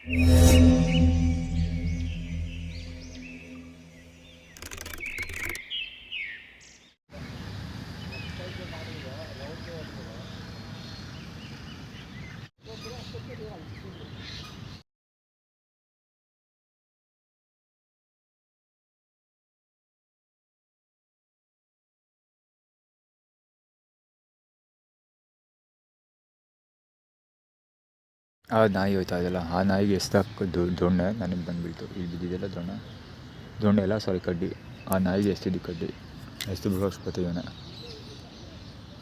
ಆ ನಾಯಿ ಹೋಯ್ತಾ ಇದೆಯಲ್ಲ, ಆ ನಾಯಿಗೆ ಎಸ್ದಾಕೋದು ದೊಣ್ಣೆ ನನಗೆ ಬಂದುಬಿಡ್ತು. ಇಲ್ಲಿ ಬಿದ್ದಿದೆಯಲ್ಲ ದೊಣ್ಣೆ ಎಲ್ಲ ಸಾರಿ ಕಡ್ಡಿ. ಆ ನಾಯಿಗೆ ಎಸ್ತಿದ್ದು ಕಡ್ಡಿ ಎಷ್ಟು ಬಿಡೋಷ್ಟು ಇವನೇ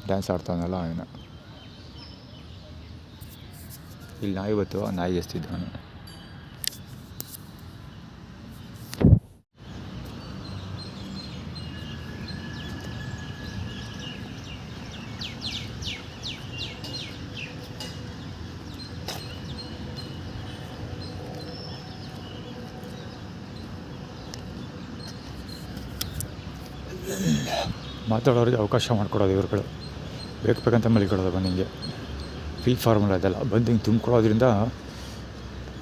ಡ್ಯಾನ್ಸ್ ಆಡ್ತಾವನಲ್ಲ ಅವನ. ಇಲ್ಲಿ ನಾಯಿ ಬಂತು, ಆ ನಾಯಿಗೆ ಎಸ್ತಿದ್ದು ಅವನು. ಮಾತಾಡೋರಿಗೆ ಅವಕಾಶ ಮಾಡಿಕೊಡೋದು ಇವ್ರುಗಳು. ಬೇಕಂತ ಮಲಿಕೊಡೋದು ಬಂದು ಹಿಂಗೆ ಫಿಲ್ ಫಾರ್ಮುಲಾ ಇದೆಲ್ಲ ಬಂದು ಹಿಂಗೆ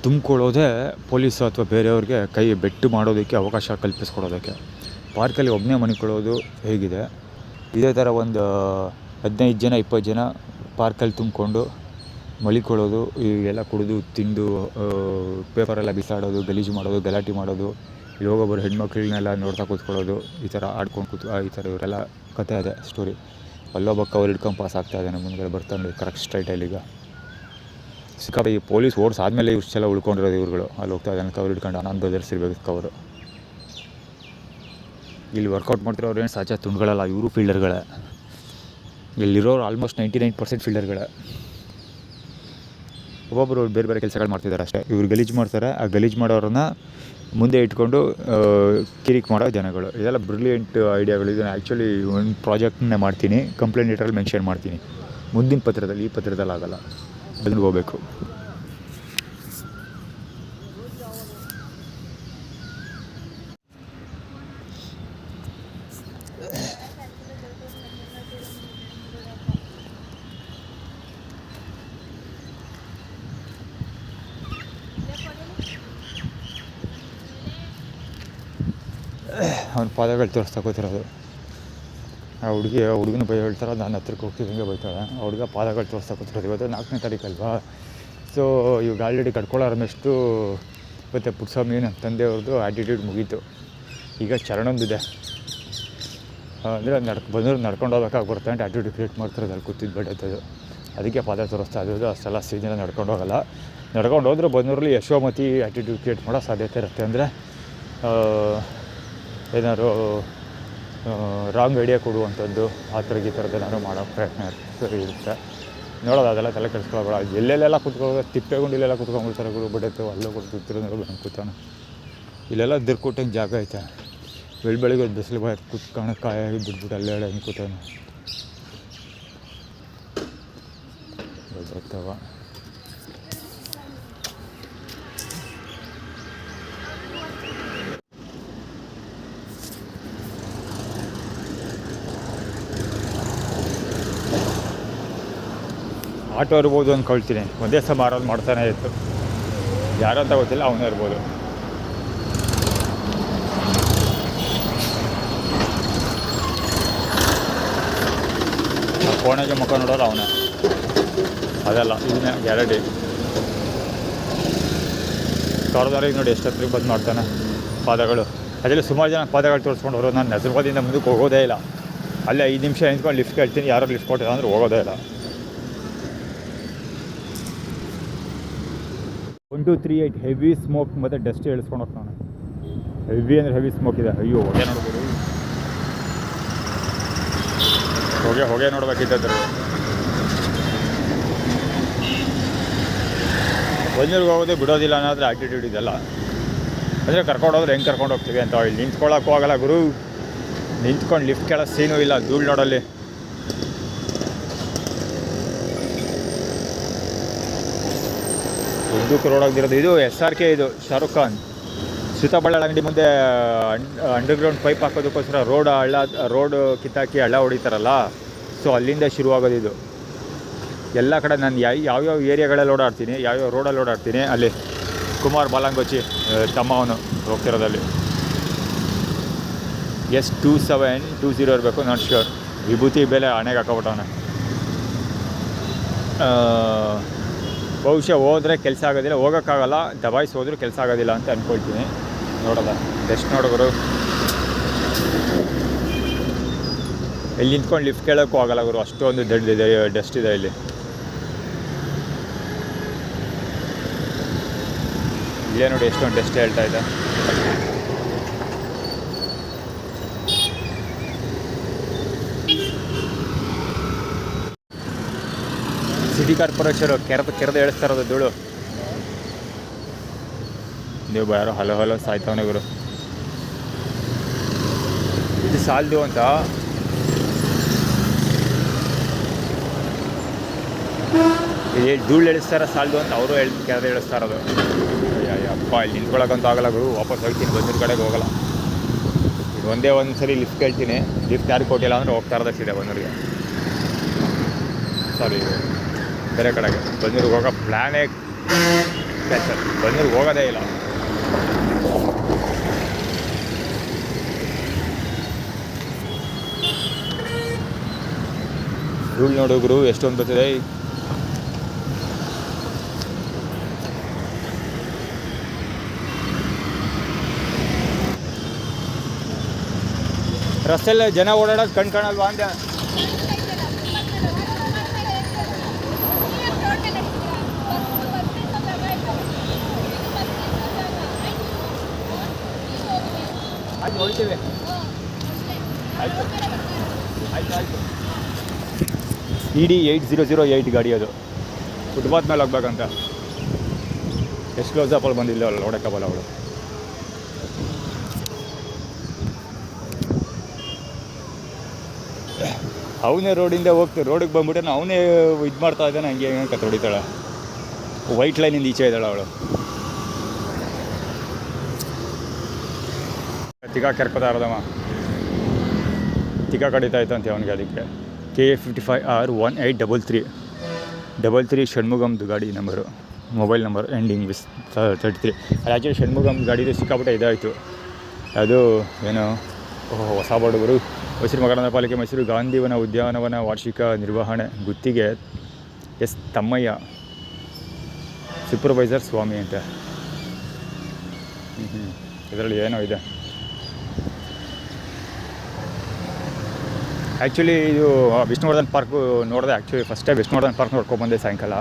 ತುಂಬ್ಕೊಳ್ಳೋದೇ ಪೊಲೀಸು ಅಥವಾ ಬೇರೆಯವ್ರಿಗೆ ಕೈ ಬೆಟ್ಟು ಮಾಡೋದಕ್ಕೆ ಅವಕಾಶ ಕಲ್ಪಿಸ್ಕೊಡೋದಕ್ಕೆ. ಪಾರ್ಕಲ್ಲಿ ಒಬ್ಬನೇ ಮನಿಕೊಳ್ಳೋದು ಹೇಗಿದೆ, ಇದೇ ಥರ ಒಂದು 15 ಜನ 20 ಜನ ಪಾರ್ಕಲ್ಲಿ ತುಂಬಿಕೊಂಡು ಮಲಿಕೊಳ್ಳೋದು, ಈಗೆಲ್ಲ ಕುಡಿದು ತಿಂದು ಪೇಪರೆಲ್ಲ ಬಿಸಾಡೋದು, ಗಲೀಜು ಮಾಡೋದು, ಗಲಾಟೆ ಮಾಡೋದು, ಇಲ್ಲಿ ಹೋಗೋಬ್ಬರು ಹೆಣ್ಮಕ್ಳನ್ನೆಲ್ಲ ನೋಡ್ತಾ ಕೂತ್ಕೊಳ್ಳೋದು, ಈ ಥರ ಆಡ್ಕೊಂಡು ಈ ಥರ ಇವರೆಲ್ಲ ಕಥೆ ಇದೆ ಸ್ಟೋರಿ. ಅಲ್ಲೊಬ್ಬ ಕವರ್ ಹಿಡ್ಕೊಂಡು ಪಾಸ್ ಆಗ್ತಾಯಿದ್ದಾನೆ, ಮುಂದೆ ಬರ್ತಾನೆ ಕರೆಕ್ಟ್ ಸ್ಟ್ರೈಟಲ್ಲಿ. ಈಗ ಸಿಕ್ಕಾಪಟ್ಟೆ ಈ ಪೊಲೀಸ್ ಓಡಿಸಾದ್ಮೇಲೆ ಇಷ್ಟೆಲ್ಲ ಉಳ್ಕೊಂಡಿರೋದು ಇವ್ರುಗಳು. ಅಲ್ಲಿ ಹೋಗ್ತಾ ಇದ್ದಾನೆ ಕವರ್ ಹಿಡ್ಕೊಂಡು. ಆನಂದ್ ಬ್ರದರ್ಸ್ ಇರಬೇಕು ಕವರು. ಇಲ್ಲಿ ವರ್ಕೌಟ್ ಮಾಡ್ತಿರೋರು ಏನು ಸಾಚಾ ತುಂಡುಗಳಲ್ಲ, ಇವರು ಫೀಲ್ಡರ್ಗಳೇ. ಇಲ್ಲಿರೋರು ಆಲ್ಮೋಸ್ಟ್ 99% ಫೀಲ್ಡರ್ಗಳೇ. ಒಬ್ಬೊಬ್ಬರು ಬೇರೆ ಬೇರೆ ಕೆಲಸಗಳು ಮಾಡ್ತಿದ್ದಾರೆ ಅಷ್ಟೇ. ಇವ್ರು ಗಲೀಜು ಮಾಡ್ತಾರೆ, ಆ ಗಲೀಜು ಮಾಡೋರನ್ನ ಮುಂದೆ ಇಟ್ಕೊಂಡು ಕಿರಿಕ್ ಮಾಡೋ ಜನಗಳು. ಇದೆಲ್ಲ ಬ್ರಿಲಿಯಂಟ್ ಐಡಿಯಾಗಳು. ಇದನ್ನು ಆ್ಯಕ್ಚುಲಿ ಒಂದು ಪ್ರಾಜೆಕ್ಟ್ನೇ ಮಾಡ್ತೀನಿ, ಕಂಪ್ಲೇಂಟ್ ಲೆಟರಲ್ಲಿ ಮೆನ್ಷನ್ ಮಾಡ್ತೀನಿ. ಮುಂದಿನ ಪತ್ರದಲ್ಲಿ, ಈ ಪತ್ರದಲ್ಲಿ ಆಗೋಲ್ಲ, ಅದನ್ನು ಹೋಗಬೇಕು. ಅವ್ನ ಪಾದಗಳು ತೋರಿಸ್ತಾ ಕೂತಿರೋದು. ಆ ಹುಡುಗನ ಬೈ ಹೇಳ್ತಾರೆ, ನಾನು ಹತ್ರಕ್ಕೆ ಹೋಗ್ತಿದ್ದಂಗೆ ಬೈತಾಳೆ. ಆ ಹುಡುಗ ಪಾದಗಳು ತೋರಿಸ್ತಾ ಕೂತಿರೋದು. ಇವತ್ತು 4ನೇ ತಾರೀಕಲ್ವಾ, ಸೊ ಇವಾಗ ಆಲ್ರೆಡಿ ಕಟ್ಕೊಳ್ಳೋರನ್ನಷ್ಟು ಮತ್ತು ಪುಟ್ಸ್ವಾಮಿ ನಮ್ಮ ತಂದೆಯವ್ರದ್ದು ಆ್ಯಟಿಟ್ಯೂಡ್ ಮುಗೀತು. ಈಗ ಚರಣೊಂದಿದೆ ಅಂದರೆ ಬಂದರು ನಡ್ಕೊಂಡು ಹೋಗ್ಬೇಕಾಗಿ ಬರುತ್ತೆ ಅಂತ ಆ್ಯಟಿಟ್ಯೂಡ್ ಕ್ರಿಯೇಟ್ ಮಾಡ್ತಿರೋದು. ಅಲ್ಲಿ ಕೂತಿದ್ದು ಬಡತದು, ಅದಕ್ಕೆ ಪಾದ ತೋರಿಸ್ತಾ ಇರೋದು. ಅಷ್ಟೆಲ್ಲ ಸೀನಿಯರ್ ನಡ್ಕೊಂಡು ಹೋಗೋಲ್ಲ. ನಡ್ಕೊಂಡು ಹೋದ್ರೆ ಬಂದೂರಲ್ಲಿ ಯಶೋಮತಿ ಆ್ಯಟಿಟ್ಯೂಡ್ ಕ್ರಿಯೇಟ್ ಮಾಡೋ ಸಾಧ್ಯತೆ ಇರುತ್ತೆ. ಅಂದರೆ ಏನಾದ್ರು ರಾಂಗ್ ಐಡಿಯಾ ಕೊಡುವಂಥದ್ದು, ಆ ಥರದ್ದು ಈ ಥರದ್ದು ಏನಾದ್ರು ಮಾಡೋ ಪ್ರಯತ್ನ ಇರುತ್ತೆ. ನೋಡೋದು ಅದೆಲ್ಲ ತಲೆ ಕೆಡಿಸ್ಕೊಳ್ಳೋಲ್ಲ. ಎಲ್ಲೆಲ್ಲೆಲ್ಲ ಕೂತ್ಕೊಳ್ಳೋದು, ತಿಪ್ಪೆಗುಂಡಿಲೆಲ್ಲ ಕೂತ್ಕೊಂಡ್ಬಿಡ್ತಾರೆ ಗುರು ಬಡತ್ತು. ಅಲ್ಲೂ ಕೂತಿರೋ ನಂಗೆ ಕೂತಾನೆ. ಇಲ್ಲೆಲ್ಲ ದಿರ್ಕೊಟ್ಟಂಗೆ ಜಾಗ ಐತೆ. ಬೆಳಿಗ್ಗೆ ಬಿಸಿಲು ಬಾಯ್ ಕೂತ್ಕೊಂಡು ಕಾಯಾಗಿ ಬಿಟ್ಬಿಟ್ಟು ಅಲ್ಲೇ ಹಂಗೆ ಕೂತಾನೆ. ಗೊತ್ತಾವ ಆಟೋ ಇರ್ಬೋದು ಅಂದ್ಕೊಳ್ತೀನಿ. ಒಂದೇ ಸಹ ಮಾರೋದು ಮಾಡ್ತಾನೆ ಇತ್ತು. ಯಾರಂತ ಗೊತ್ತಿಲ್ಲ, ಅವನೇ ಇರ್ಬೋದು. ಕೋಣೆಗೆ ಮುಖ ನೋಡೋರು ಅವನೇ, ಅದಲ್ಲ ಇದನ್ನೇ ಗ್ಯಾರಂಟಿ. ಕವರ್ದವ್ರಿಗೆ ನೋಡಿ ಎಷ್ಟು ಹತ್ತಿರಕ್ಕೆ ಬಂದು ಮಾಡ್ತಾನೆ ಪಾದಗಳು. ಅದರಲ್ಲಿ ಸುಮಾರು ಜನ ಪಾದಗಳು ತೋರಿಸ್ಕೊಂಡು ಹೋಗೋದು. ನಾನು ನಸರ್ಬಾದಿಂದ ಮುಂದಕ್ಕೆ ಹೋಗೋದೇ ಇಲ್ಲ. ಅಲ್ಲೇ 5 ನಿಮಿಷ ನಿಂತ್ಕೊಂಡು ಲಿಫ್ಟ್ ಕೇಳ್ತೀನಿ, ಯಾರೋ ಲಿಫ್ಟ್ ಕೊಟ್ಟಿಲ್ಲ ಅಂದರೆ ಹೋಗೋದೇ ಇಲ್ಲ. 1 2 3 8 ಹೆವಿ ಸ್ಮೋಕ್ ಮತ್ತು ಡಸ್ಟ್ ಇಳಿಸ್ಕೊಂಡು ಹೋಗ್ತಾನೆ. ಹೆವಿ ಅಂದರೆ ಹೆವಿ ಸ್ಮೋಕ್ ಇದೆ. ಅಯ್ಯೋ ಹೊಗೆ ನೋಡ್ಬೋದು, ಹೊಗೆ ನೋಡ್ಬೇಕಿದ್ದರು. ಒಂದೂರಿಗೆ ಹೋಗೋದೇ ಬಿಡೋದಿಲ್ಲ ಅನ್ನೋದ್ರೆ ಆ್ಯಟಿಟ್ಯೂಡ್ ಇದೆಲ್ಲ. ಅಂದರೆ ಕರ್ಕೊಂಡೋದ್ರೆ ಹೆಂಗೆ ಕರ್ಕೊಂಡು ಹೋಗ್ತೀವಿ ಅಂತ. ಇಲ್ಲಿ ನಿಂತ್ಕೊಳ್ಳೋಕ್ಕೂ ಆಗೋಲ್ಲ ಗುರು. ನಿಂತ್ಕೊಂಡು ಲಿಫ್ಟ್ ಕೇಳೋ ಸೀನೂ ಇಲ್ಲ ಧೂಳು ನೋಡಲ್ಲಿ. ಉದ್ದಕ್ಕೆ ರೋಡಾಗ್ದಿರೋದು. ಇದು SRK, ಇದು ಶಾರುಖ್ ಖಾನ್. ಸೀತಾಬಳ್ಳಾಳ ಅಂಗಡಿ ಮುಂದೆ ಅಂಡರ್ಗ್ರೌಂಡ್ ಪೈಪ್ ಹಾಕೋದಕ್ಕೋಸ್ಕರ ರೋಡ್ ಕಿತ್ತಾಕಿ ಹಳ್ಳ ಹೊಡಿತಾರಲ್ಲ, ಸೊ ಅಲ್ಲಿಂದ ಶುರುವಾಗೋದು ಇದು. ಎಲ್ಲ ಕಡೆ ನಾನು ಯಾವ್ಯಾವ ಏರಿಯಾಗಳಲ್ಲಿ ಓಡಾಡ್ತೀನಿ, ಯಾವ್ಯಾವ ರೋಡಲ್ಲಿ ಓಡಾಡ್ತೀನಿ, ಅಲ್ಲಿ ಕುಮಾರ್ ಬಾಲಂಗೋಚಿ ತಮ್ಮ ಅವನು ಹೋಗ್ತಿರೋದಲ್ಲಿ. S2720 ಇರಬೇಕು, ನಾಟ್ ಶ್ಯೂರ್. ವಿಭೂತಿ ಬೆಲೆ ಹಣೆಗೆ ಹಾಕೋಬಿಟ್ಟವನೆ. ಬಹುಶಃ ಹೋದರೆ ಕೆಲಸ ಆಗೋದಿಲ್ಲ, ಹೋಗೋಕ್ಕಾಗಲ್ಲ, ದಬಾಯಿಸಿ ಹೋದ್ರೂ ಕೆಲಸ ಆಗೋದಿಲ್ಲ ಅಂತ ಅಂದ್ಕೊಳ್ತೀನಿ. ನೋಡೋದ ಡಸ್ಟ್ ನೋಡೋರು, ಇಲ್ಲಿ ನಿಂತ್ಕೊಂಡು ಲಿಫ್ಟ್ ಕೇಳೋಕ್ಕೂ ಆಗಲ್ಲ ಗುರು, ಅಷ್ಟೊಂದು ದೊಡ್ಡದಿದೆ, ಡಸ್ಟ್ ಇದೆ ಇಲ್ಲಿ. ಇಲ್ಲೇ ನೋಡಿ ಎಷ್ಟೊಂದು ಡಸ್ಟ್ ಹೇಳ್ತಾ ಇದೆ. ಸಿಟಿ ಕಾರ್ಪೊರೇಷನ್ ಕೆರೆದು ಎಳಿಸ್ತಾ ಇರೋದು ಧೂಳು. ನೀವು ಯಾರೋ ಹಲೋ ಸಾಯ್ತವನೇ ಗುರು. ಇದು ಸಾಲದು ಅಂತ ಧೂಳು ಎಳಿಸ್ತಾರ ಸಾಲದು ಅಂತ ಅವರು ಕೆರೆದು ಎಳಿಸ್ತಾ ಇರೋದು. ಅಪ್ಪ ಇಲ್ಲಿ ನಿಂತ್ಕೊಳ್ಳೋಕ್ಕಂತೂ ಆಗಲ್ಲ ಗುರು, ವಾಪಸ್ ಹೋಗ್ತೀನಿ, ಬಂದಿರ ಕಡೆಗೆ ಹೋಗಲ್ಲ. ಇದು ಒಂದೇ ಒಂದು ಸರಿ ಲಿಫ್ಟ್ ಕೇಳ್ತೀನಿ, ಲಿಫ್ಟ್ ಯಾರು ಕೊಟ್ಟಿಲ್ಲ ಅಂದರೆ ಹೋಗ್ತಾ ಇರೋದಷ್ಟಿದೆ ಬಂದೂರಿಗೆ. ಸಾರಿ, ಬೇರೆ ಕಡೆಗೆ ಬಂದೂರಿಗೆ ಹೋಗೋ ಪ್ಲ್ಯಾನೇ ಕ್ಯಾನ್ಸಲ್, ಬಂದೂರಿಗೆ ಹೋಗೋದೇ ಇಲ್ಲ. ಧೂಳು ನೋಡೋಗ್ರು ಎಷ್ಟೊಂದು ಬರ್ತಿದೆ. ರಸ್ತೆಯಲ್ಲಿ ಜನ ಓಡಾಡೋದು ಕಾಣಲ್ವಾ ಅಂದೆ. ಆಯ್ತು ಹೊಳ್ತೀವಿ, ಆಯಿತು ಆಯಿತು ಆಯಿತು. ED 8008 ಗಾಡಿ ಅದು, ಫುಟ್ಪಾತ್ ಮೇಲೆ ಹೋಗ್ಬೇಕಂತ. ಎಷ್ಟು ಕ್ಲೋಸಪ್ಪಲ್ಲಿ ಬಂದಿಲ್ಲ ಅವಳು, ನೋಡೋಕ್ಕಲ್ಲ ಅವಳು. ಅವನೇ ರೋಡಿಂದ ರೋಡಿಗೆ ಬಂದ್ಬಿಟ್ಟು ಅವನೇ ಇದು ಮಾಡ್ತಾ ಇದ್ದಾನೆ, ಹಂಗೆ ಕತ್ ಹೊಡಿತಾಳೆ. ವೈಟ್ ಲೈನಿಂದ ಈಚೆ ಇದ್ದಾಳೆ ಅವಳು. ತಿಕ್ಕ ಕೆರ್ಕೋತಾ ಇರೋದಮ್ಮ, ತಿಕ್ಕ ಕಡಿತಾ ಇತ್ತಂತೆ ಅವನಿಗೆ. ಅದಕ್ಕೆ KA55R1833 ಷಣ್ಮುಗಮ್ದು ಗಾಡಿ ನಂಬರು, ಮೊಬೈಲ್ ನಂಬರ್ ಎಂಡಿಂಗ್ ವಿಸ್ 33. ಅದು ಆ್ಯಕ್ಚುಲಿ ಷಣ್ಮುಗಮ್ ಗಾಡಿದು ಸಿಕ್ಕಾಪಟ್ಟೆ ಇದಾಯಿತು. ಅದು ಏನು ಹೊಸ ಬಡವರು ಮೈಸೂರು ಮಹಾನಗರ ಪಾಲಿಕೆ ಮೈಸೂರು ಗಾಂಧಿವನ ಉದ್ಯಾನವನ ವಾರ್ಷಿಕ ನಿರ್ವಹಣೆ ಗುತ್ತಿಗೆ S ತಮ್ಮಯ್ಯ, ಸೂಪರ್ವೈಸರ್ ಸ್ವಾಮಿ ಅಂತ. ಇದರಲ್ಲಿ ಏನೋ ಇದೆ. ಆ್ಯಕ್ಚುಲಿ ಇದು ವಿಷ್ಣುವರ್ಧನ್ ಪಾರ್ಕು ನೋಡಿದೆ. Actually first time Vishnuvardhan park ನೋಡ್ಕೊಂಡ್ಬಂದೆ ಸಾಯಂಕಾಲ.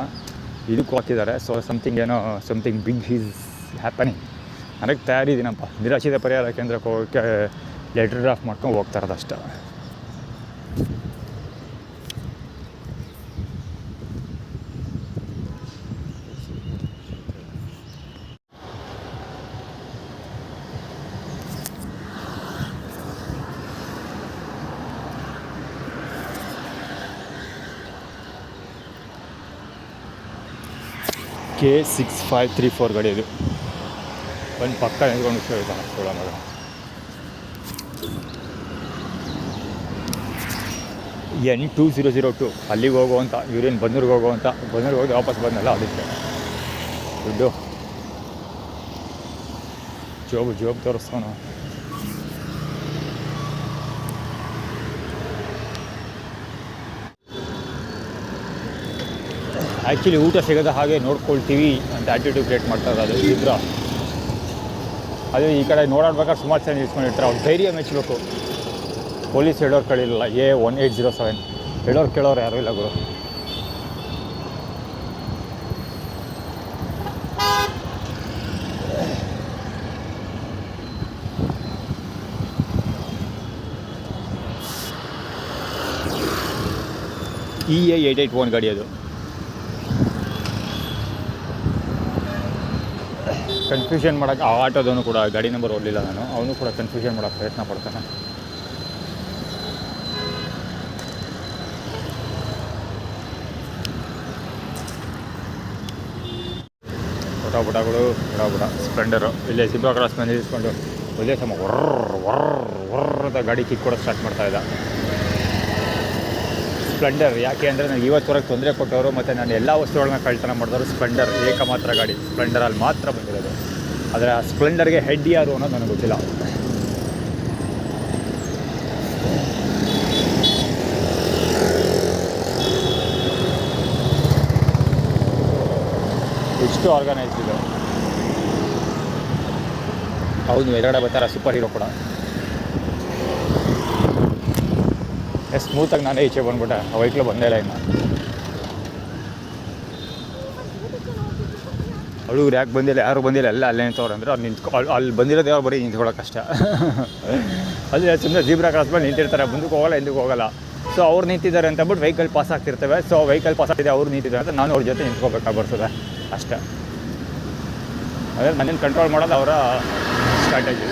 ಇದಕ್ಕೂ ಹಾಕಿದ್ದಾರೆ. So something big is happening. ನನಗೆ ತಯಾರಿದ್ದೀನಪ್ಪ, ನಿರಾಶ್ರಿತ ಪರಿಹಾರ ಕೇಂದ್ರಕ್ಕೆ ಹೋಗೋಕ್ಕೆ ಲೆಟರ್ ಡ್ರಾಫ್ಟ್ ಮಾಡ್ಕೊಂಡು ಹೋಗ್ತಾ ಇರೋದು ಅಷ್ಟೇ. K6534 ಗಾಡಿ ಇದು. ಒಂದು ಪಕ್ಕ ನಿಂತ್ಕೊಂಡು ಸೋಳ ಮಗ. N2002 ಅಲ್ಲಿಗೆ ಹೋಗುವಂಥ, ಇವ್ರೇನು ಬಂದೂರಿಗೆ ಹೋಗುವಂಥ. ಬಂದೂರಿಗೆ ಹೋಗಿ ವಾಪಸ್ ಬಂದಲ್ಲ, ಅದಕ್ಕೆ ದುಡ್ಡು ಜೋಬ್ ತೋರಿಸ್ತಾನು. ಆ್ಯಕ್ಚುಲಿ ಊಟ ಸಿಗೋದ ಹಾಗೆ ನೋಡ್ಕೊಳ್ತೀವಿ ಅಂತ ಆ್ಯಟಿಟ್ಯೂಡ್ ಕ್ರಿಯೇಟ್ ಮಾಡ್ತಾರೆ. ಅದು ಇದ್ರ ಅದು ಈ ಕಡೆ ನೋಡಾಡ್ಬೇಕಾದ್ರೆ ಸುಮಾರು ಜನ ನಿಲ್ಸ್ಕೊಂಡಿರ್ತಾರೆ. ಅವ್ರು ಧೈರ್ಯ ಮೆಚ್ಚಬೇಕು. ಪೊಲೀಸ್ ಹೇಳೋರು ಕೇಳಿಲ್ಲ. A1807 ಹೇಳೋರು ಕೇಳೋರು ಯಾರೂ ಇಲ್ಲ ಗುರು. EA881 ಗಾಡಿ ಅದು. ಕನ್ಫ್ಯೂಷನ್ ಮಾಡೋಕ್ಕೆ ಆ ಆಟೋದವನು ಕೂಡ ಗಾಡಿ ನಂಬರ್ ಓಡಲಿಲ್ಲ ನಾನು, ಅವನು ಕೂಡ ಕನ್ಫ್ಯೂಷನ್ ಮಾಡೋಕ್ಕೆ ಪ್ರಯತ್ನ ಪಡ್ತಾನೆ. ಬುಡ ಸ್ಪ್ಲೆಂಡರು ಇಲ್ಲೇ ಸಿಬ್ಬಾ ಕ್ರಾಸ್ ಮೇಲೆ ನಿಲ್ಲಿಸ್ಕೊಂಡು ಒಂದೇ ಸಮ ವರ್ರದ ಗಾಡಿ ಕಿಕ್ ಕೊಡೋದು ಸ್ಟಾರ್ಟ್ ಮಾಡ್ತಾಯಿದ್ದ. ಸ್ಪ್ಲೆಂಡರ್. ಯಾಕೆ ಅಂದರೆ ನನಗೆ ಇವತ್ತುವರೆಗೆ ತೊಂದರೆ ಕೊಟ್ಟವರು ಮತ್ತು ನಾನು ಎಲ್ಲ ವಸ್ತುಗಳನ್ನ ಕಳ್ತನ ಮಾಡಿದವರು ಸ್ಪ್ಲೆಂಡರ್ ಏಕಮಾತ್ರ ಗಾಡಿ. ಸ್ಪ್ಲೆಂಡರಲ್ಲಿ ಮಾತ್ರ ಬಂದಿರೋದು. ಆದರೆ ಆ ಸ್ಪ್ಲೆಂಡರ್ಗೆ ಹೆಡ್ ಯಾರು ಅನ್ನೋದು ನನಗೆ ಗೊತ್ತಿಲ್ಲ. ಎಷ್ಟು ಆರ್ಗನೈಸ್ಡ್ ಇದೆ. ಹೌದು, ಎದುರುಗಡೆ ಬರ್ತಾರೆ ಸೂಪರ್ ಹೀರೋ ಕೂಡ. ಸ್ಮೂತಾಗಿ ನಾನೇ ಈಚೆ ಬಂದ್ಬಿಟ್ಟೆ. ಆ ವೆಹಿಕ್ಲು ಬಂದೇ ಇಲ್ಲ ಇನ್ನು. ಹುಡುಗರು ಯಾಕೆ ಬಂದಿಲ್ಲ, ಯಾರು ಬಂದಿಲ್ಲ, ಎಲ್ಲ ಅಲ್ಲೇ ನಿಂತವ್ರು ಅಂದರೆ ಅವ್ರು ಅಲ್ಲಿ ಬಂದಿರೋದು ಯಾರು ಬರೀ ನಿಂತ್ಕೊಳ್ಳೋಕ್ಕಷ್ಟ. ಅದೇ ಸುಮ್ಮನೆ ಜೀಬ್ರಾ ಕ್ರಾಸ್ ಮೇಲೆ ನಿಂತಿರ್ತಾರೆ, ಮುಂದಕ್ಕೆ ಹೋಗಲ್ಲ ಹಿಂದಕ್ಕೆ ಹೋಗಲ್ಲ. ಸೊ ಅವ್ರು ನಿಂತಿದ್ದಾರೆ ಅಂತ ಬಿಟ್ಟು ವೆಹಿಕಲ್ ಪಾಸ್ ಆಗ್ತಿರ್ತವೆ. ಸೊ ವೆಹಿಕಲ್ ಪಾಸ್ ಆಗ್ತಿದೆ, ಅವ್ರು ನಿಂತಿದ್ದಾರೆ ಅಂತ ನಾನು ಅವ್ರ ಜೊತೆ ನಿಂತ್ಕೋಬೇಕಾಗಿ ಬರ್ತದೆ ಅಷ್ಟೇ. ಅದೇ ನನ್ನನ್ನು ಕಂಟ್ರೋಲ್ ಮಾಡೋದು ಅವರ ಸ್ಟ್ರಾಟಜಿ.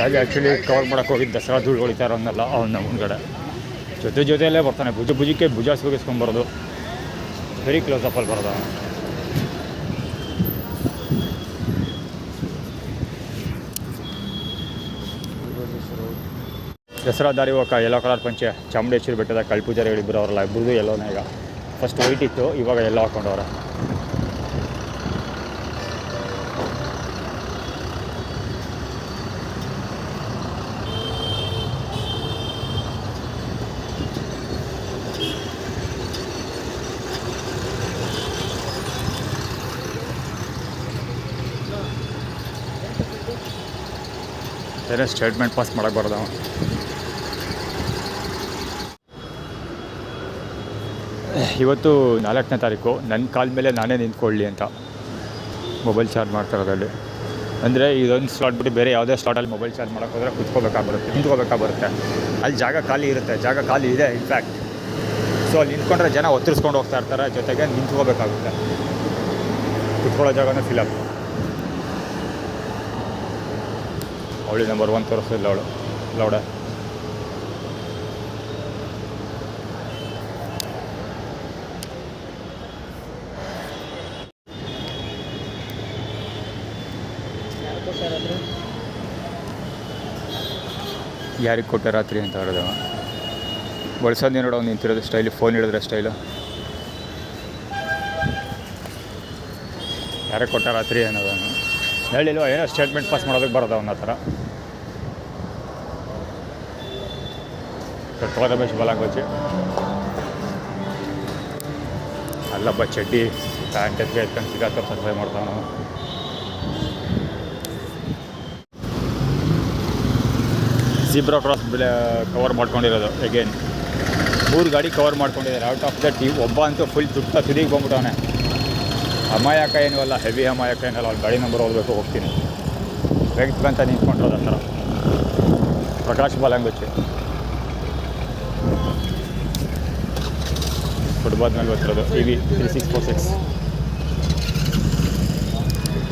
ಹಾಗೆ ಆ್ಯಕ್ಚುಲಿ ಕವರ್ ಮಾಡೋಕ್ಕೆ ಹೋಗಿದ್ದು ದಸರಾ ಧೂಳು ಹೊಳಿತಾರನ್ನಲ್ಲ ಅವನ್ನ ಮುಂದ್ಗಡೆ ಜೊತೆಯಲ್ಲೇ ಬರ್ತಾನೆ. ಭುಜಕ್ಕೆ ಭುಜ ಸುಗಿಸ್ಕೊಂಬರೋದು, ವೆರಿ ಕ್ಲೋಸಪ್ಪಲ್ಲಿ ಬರೋದು. ದಸರಾ ದಾರಿ ಹೋಗಕ್ಕೆ ಯೆಲ್ಲೋ ಕಲರ್ ಪಂಚೆ ಚಾಮುಂಡೇಶ್ವರಿ ಬೆಟ್ಟದ ಕಳ್ಪೂಜಾರಿಗಳಿಬ್ಬರು ಅವರಲ್ಲ, ಇಬ್ಬರದು ಎಲ್ಲೋನೇ. ಈಗ ಫಸ್ಟ್ ವೈಟ್ ಇತ್ತು, ಇವಾಗ ಎಲ್ಲ ಹಾಕ್ಕೊಂಡವ್ರೆ. ಬೇರೆ ಸ್ಟೇಟ್ಮೆಂಟ್ ಪಾಸ್ ಮಾಡೋಕ್ಕೆ ಬರೋದು. ಇವತ್ತು 4ನೇ ತಾರೀಕು. ನನ್ನ ಕಾಲ ಮೇಲೆ ನಾನೇ ನಿಂತ್ಕೊಳ್ಳಿ ಅಂತ ಮೊಬೈಲ್ ಚಾರ್ಜ್ ಮಾಡ್ತಿರೋದಲ್ಲಿ. ಅಂದರೆ ಇದೊಂದು ಸ್ಲಾಟ್ ಬಿಟ್ಟು ಬೇರೆ ಯಾವುದೇ ಸ್ಲಾಟಲ್ಲಿ ಮೊಬೈಲ್ ಚಾರ್ಜ್ ಮಾಡೋಕ್ಕೆ ಹೋದರೆ ನಿಂತ್ಕೋಬೇಕಾಗ್ಬರುತ್ತೆ. ಅಲ್ಲಿ ಜಾಗ ಖಾಲಿ ಇರುತ್ತೆ, ಜಾಗ ಖಾಲಿ ಇದೆ ಇನ್ಫ್ಯಾಕ್ಟ್. ಸೊ ಅಲ್ಲಿ ನಿಂತ್ಕೊಂಡ್ರೆ ಜನ ಒತ್ತರಿಸ್ಕೊಂಡು ಹೋಗ್ತಾ ಇರ್ತಾರೆ, ಜೊತೆಗೆ ನಿಂತ್ಕೋಬೇಕಾಗುತ್ತೆ. ಕುತ್ಕೊಳ್ಳೋ ಜಾಗನ ಫಿಲಪ್. ಅವಳಿ ನಂಬರ್ 1 ತೋರಿಸ್ತಿಲ್ಲ ಅವಳು ಲೌಡ. ಯಾರಿಗೆ ಕೊಟ್ಟ ರಾತ್ರಿ ಅಂತ ಹೇಳಿದವ. ಬಳಸೋದು ನೋಡೋ ನಿಂತಿರೋದು ಸ್ಟೈಲು, ಫೋನ್ ಹಿಡಿದ್ರೆ ಸ್ಟೈಲು. ಯಾರಿಗೆ ಕೊಟ್ಟ ರಾತ್ರಿ ಅನ್ನೋದನ್ನು ಹೇಳಿಲ್ವ, ಏನೋ ಸ್ಟೇಟ್ಮೆಂಟ್ ಪಾಸ್ ಮಾಡೋದಕ್ಕೆ ಬರೋದು ಅವನ ಥರ. ರಮೇಶ್ ಬಲಾಂಗೋಚಿ ಅಲ್ಲಬ್ಬ ಚಡ್ಡಿ ಪ್ಯಾಂಟ್ ಎತ್ಕೊಂಡು ಸಿಗಾಕ ಸರ್ವೈ ಮಾಡ್ತಾವ. ನಾವು ಝೀಬ್ರಾ ಕ್ರಾಸ್ ಕವರ್ ಮಾಡ್ಕೊಂಡಿರೋದು. ಅಗೇನ್ 3 ಗಾಡಿ ಕವರ್ ಮಾಡ್ಕೊಂಡಿದ್ದಾರೆ. ಔಟ್ ಆಫ್ ದ ಟೀಮ್ ಒಬ್ಬ ಅಂತೂ ಫುಲ್ ತುದಿಗೆ ಬಂದ್ಬಿಟ್ಟವನೆ. ಅಮಾಯಕ ಏನೂ ಅಲ್ಲ, ಹೆವಿ ಅಮಾಯಕ ಏನಲ್ಲ. ಅವ್ನು ಗಾಡಿ ನಂಬರ್ ಓದಬೇಕು, ಹೋಗ್ತೀನಿ ಬೇಕಂತ ನಿಂತ್ಕೊಂಡಿರೋದು ಆ ಥರ. ಪ್ರಕಾಶ್ ಬಾಲಂಗುಚ್ಚಿ ಫುಟ್ಬಾಲ್ ಮೇಲೆ ಬರ್ತಿರೋದು. EV 3646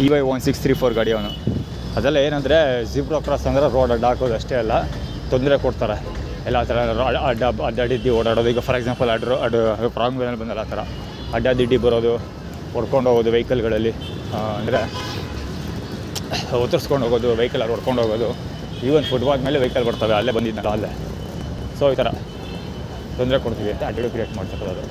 EY 1634 ಗಾಡಿ ಅವನು. ಅದೆಲ್ಲ ಏನಂದರೆ ಝೀಬ್ರಾ ಕ್ರಾಸ್ ಅಂದರೆ ರೋಡ್ ಅಡ್ಡ ಹಾಕೋದು ಅಷ್ಟೇ ಅಲ್ಲ, ತೊಂದರೆ ಕೊಡ್ತಾರೆ ಎಲ್ಲ ಥರ. ಅಡ್ಡಾಡಿದ್ದು ಓಡಾಡೋದು. ಈಗ ಫಾರ್ ಎಕ್ಸಾಂಪಲ್ ಪ್ರಾಂಗ್ ವೇನಲ್ಲಿ ಬಂದಲ್ಲ ಆ ಥರ ಅಡ್ಡಾದಿಡ್ಡಿ ಬರೋದು, ಹೊಡ್ಕೊಂಡು ಹೋಗೋದು ವೆಹಿಕಲ್ಗಳಲ್ಲಿ. ಅಂದರೆ ಒತ್ತರಿಸ್ಕೊಂಡು ಹೋಗೋದು, ವೆಹಿಕಲಲ್ಲಿ ಹೊಡ್ಕೊಂಡು ಹೋಗೋದು. ಈವನ್ ಫುಟ್ಬಾಲ್ ಮೇಲೆ ವೆಹಿಕಲ್ ಬರ್ತವೆ, ಅಲ್ಲೇ ಬಂದಿದ್ದಲ್ಲ ಅಲ್ಲೇ. ಸೊ ಈ ಥರ ತೊಂದರೆ ಕೊಡ್ತೀವಿ ಅಂತ ಆಟಿಟ್ಯೂಡ್ ಕ್ರಿಯೇಟ್ ಮಾಡ್ತಿರೋದು. ಅದು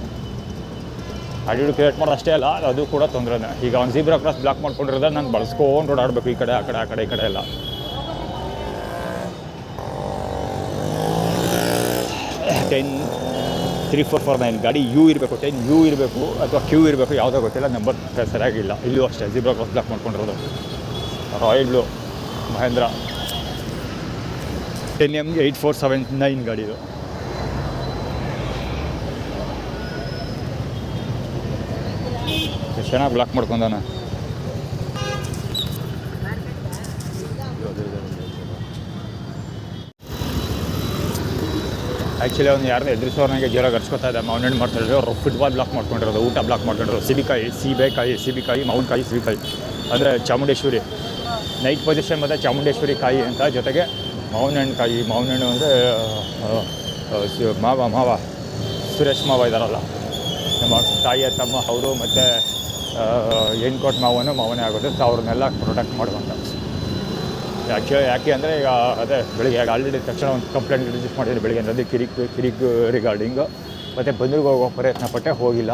ಆಟಿಟ್ಯೂಡ್ ಕ್ರಿಯೇಟ್ ಮಾಡೋದು ಅಷ್ಟೇ ಅಲ್ಲ, ಅದು ಕೂಡ ತೊಂದರೆನೇ. ಈಗ ಅವ್ನು ಝೀಬ್ರಾ ಕ್ರಾಸ್ ಬ್ಲಾಕ್ ಮಾಡ್ಕೊಂಡಿರೋದ್ರೆ ನಾನು ಬಳಸ್ಕೊಂಡು ಓಡಾಡಬೇಕು ಈ ಕಡೆ ಆ ಕಡೆ ಈ ಕಡೆ ಎಲ್ಲ. ಟೆನ್ 3449 ಗಾಡಿ ಯು ಇರಬೇಕು, 10U ಇರಬೇಕು ಅಥವಾ Q ಇರಬೇಕು, ಯಾವುದೋ ಗೊತ್ತಿಲ್ಲ, ನಂಬರ್ ಸರಿಯಾಗಿಲ್ಲ. ಇಲ್ಲೂ ಅಷ್ಟೇ ಝೀಬ್ರಾ ಕ್ರಾಸ್ ಬ್ಲಾಕ್ ಮಾಡ್ಕೊಂಡಿರೋದು. ರಾಯಲ್ಲು ಮಹೇಂದ್ರ 10M 8479 ಗಾಡಿದು. ಚೆನ್ನಾಗಿ ಬ್ಲಾಕ್ ಮಾಡ್ಕೊಂಡಾನ. ಆ್ಯಕ್ಚುಲಿ ಅವ್ನು ಯಾರನ್ನ ಎದುರಿಸೋರ್ನಾಗೆ ಜೋರಾಗಿ ಗರ್ಸ್ಕೊತಾ ಇದ್ದ. ಮೌಂಟೇನ್ ಮಾಡ್ತಾಯಿದ್ರು, ಅವ್ರು ಫುಟ್ಬಾಲ್ ಬ್ಲಾಕ್ ಮಾಡ್ಕೊಂಡಿರೋದು, ಊಟ ಬ್ಲಾಕ್ ಮಾಡ್ಕೊಂಡಿರೋದು. ಸೀಬೆಕಾಯಿ ಮಾವಿನಕಾಯಿ ಸೀಬೆಕಾಯಿ ಅಂದರೆ ಚಾಮುಂಡೇಶ್ವರಿ ನೈಟ್ ಪೊಸಿಷನ್ ಮತ್ತು ಚಾಮುಂಡೇಶ್ವರಿ ಕಾಯಿ ಅಂತ. ಜೊತೆಗೆ ಮಾವಿನ ಹಣ್ಣು ಅಂದರೆ ಮಾವ ಸುರೇಶ್ ಮಾವ ಇದ್ದಾರಲ್ಲ, ನಮ್ಮ ತಾಯಿಯ ತಮ್ಮ ಅವರು ಮತ್ತು ಹೆಣ್ಕೊಟ್ಟು ಮಾವನೇ ಆಗೋದು. ಸೊ ಅವ್ರನ್ನೆಲ್ಲ ಪ್ರೊಟೆಕ್ಟ್ ಮಾಡುವಂಥ ಯಾಕೆ ಅಂದರೆ ಈಗ ಅದೇ ಬೆಳಿಗ್ಗೆ ಆಲ್ರೆಡಿ ತಕ್ಷಣ ಒಂದು ಕಂಪ್ಲೇಂಟ್ ರಿಜಿಸ್ಟರ್ ಮಾಡಿದರೆ ಬೆಳಿಗ್ಗೆ ಅಂದರೆ ಕಿರಿಕ್ ರಿಗಾರ್ಡಿಂಗು, ಮತ್ತು ಬಂದಿಗೆ ಹೋಗೋ ಪ್ರಯತ್ನ ಪಟ್ಟೆ ಹೋಗಿಲ್ಲ.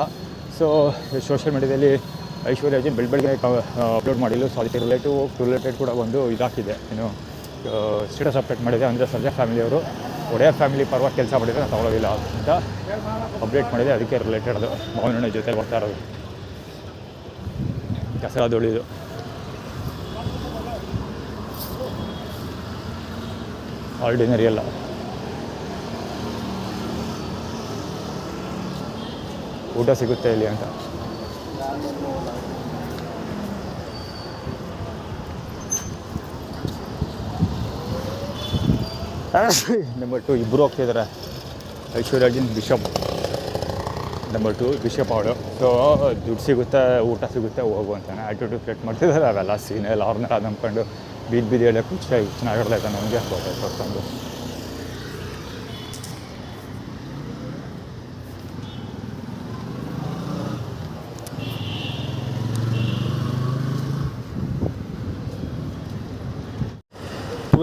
ಸೊ ಸೋಷಿಯಲ್ ಮೀಡ್ಯಾದಲ್ಲಿ ಐಶ್ವರ್ಯ ರಾಜೇಶ್ ಬೆಳಗ್ಗೆ ಅಪ್ಲೋಡ್ ಮಾಡಿಲ್ಲ. ಸೊ ಅದಕ್ಕೆ ರಿಲೇಟೆಡ್ ಕೂಡ ಒಂದು ಇದಾಕಿದೆ, ಏನು ಸ್ಟೇಟಸ್ ಅಪ್ಡೇಟ್ ಮಾಡಿದೆ. ಅಂದರೆ ಸರ್ಜಾ ಫ್ಯಾಮಿಲಿಯವರು ಒಡೆಯರ್ ಫ್ಯಾಮಿಲಿ ಪರವಾಗಿ ಕೆಲಸ ಮಾಡಿದರೆ ನಾನು ತೊಗೊಳೋದಿಲ್ಲ ಅಂತ ಅಪ್ಡೇಟ್ ಮಾಡಿದೆ. ಅದಕ್ಕೆ ರಿಲೇಟೆಡ್ ಅದು ಮಾವಿನ ಜೊತೆ ಬರ್ತಾ ಇರೋದು ದಸರಾದೊಳಿದು. ಆರ್ಡಿನರಿ ಅಲ್ಲ. ಊಟ ಸಿಗುತ್ತೆ ಇಲ್ಲಿ ಅಂತ. ನಂಬರ್ 2 ಇಬ್ಬರು ಹೋಗ್ತಿದ್ದಾರೆ, ಐಶ್ವರ್ಯ ರಾಜೇಶ್ ಬಿಷಪ್. ನಂಬರ್ 2 ಬಿಷಪ್ ಅವಳು. ಸೊ ದುಡ್ಡು ಸಿಗುತ್ತೆ, ಊಟ ಸಿಗುತ್ತೆ, ಹೋಗು ಅಂತಾನೆ ಆ್ಯಟಿಟ್ಯೂಡ್ ಕ್ರಿಯೇಟ್ ಮಾಡ್ತಿದ್ದಾರೆ. ಅವೆಲ್ಲ ಸೀನೆಲ್ಲ ಅವ್ರನ್ನೆಲ್ಲ ನಂಬ್ಕೊಂಡು ಬೀದಿ ಹೇಳೋಕ್ಕೆ ಚೆನ್ನಾಗಿರ್ತಾಯಿದ್ದ ನಮಗೆ ಗೊತ್ತಾಯ್ತು.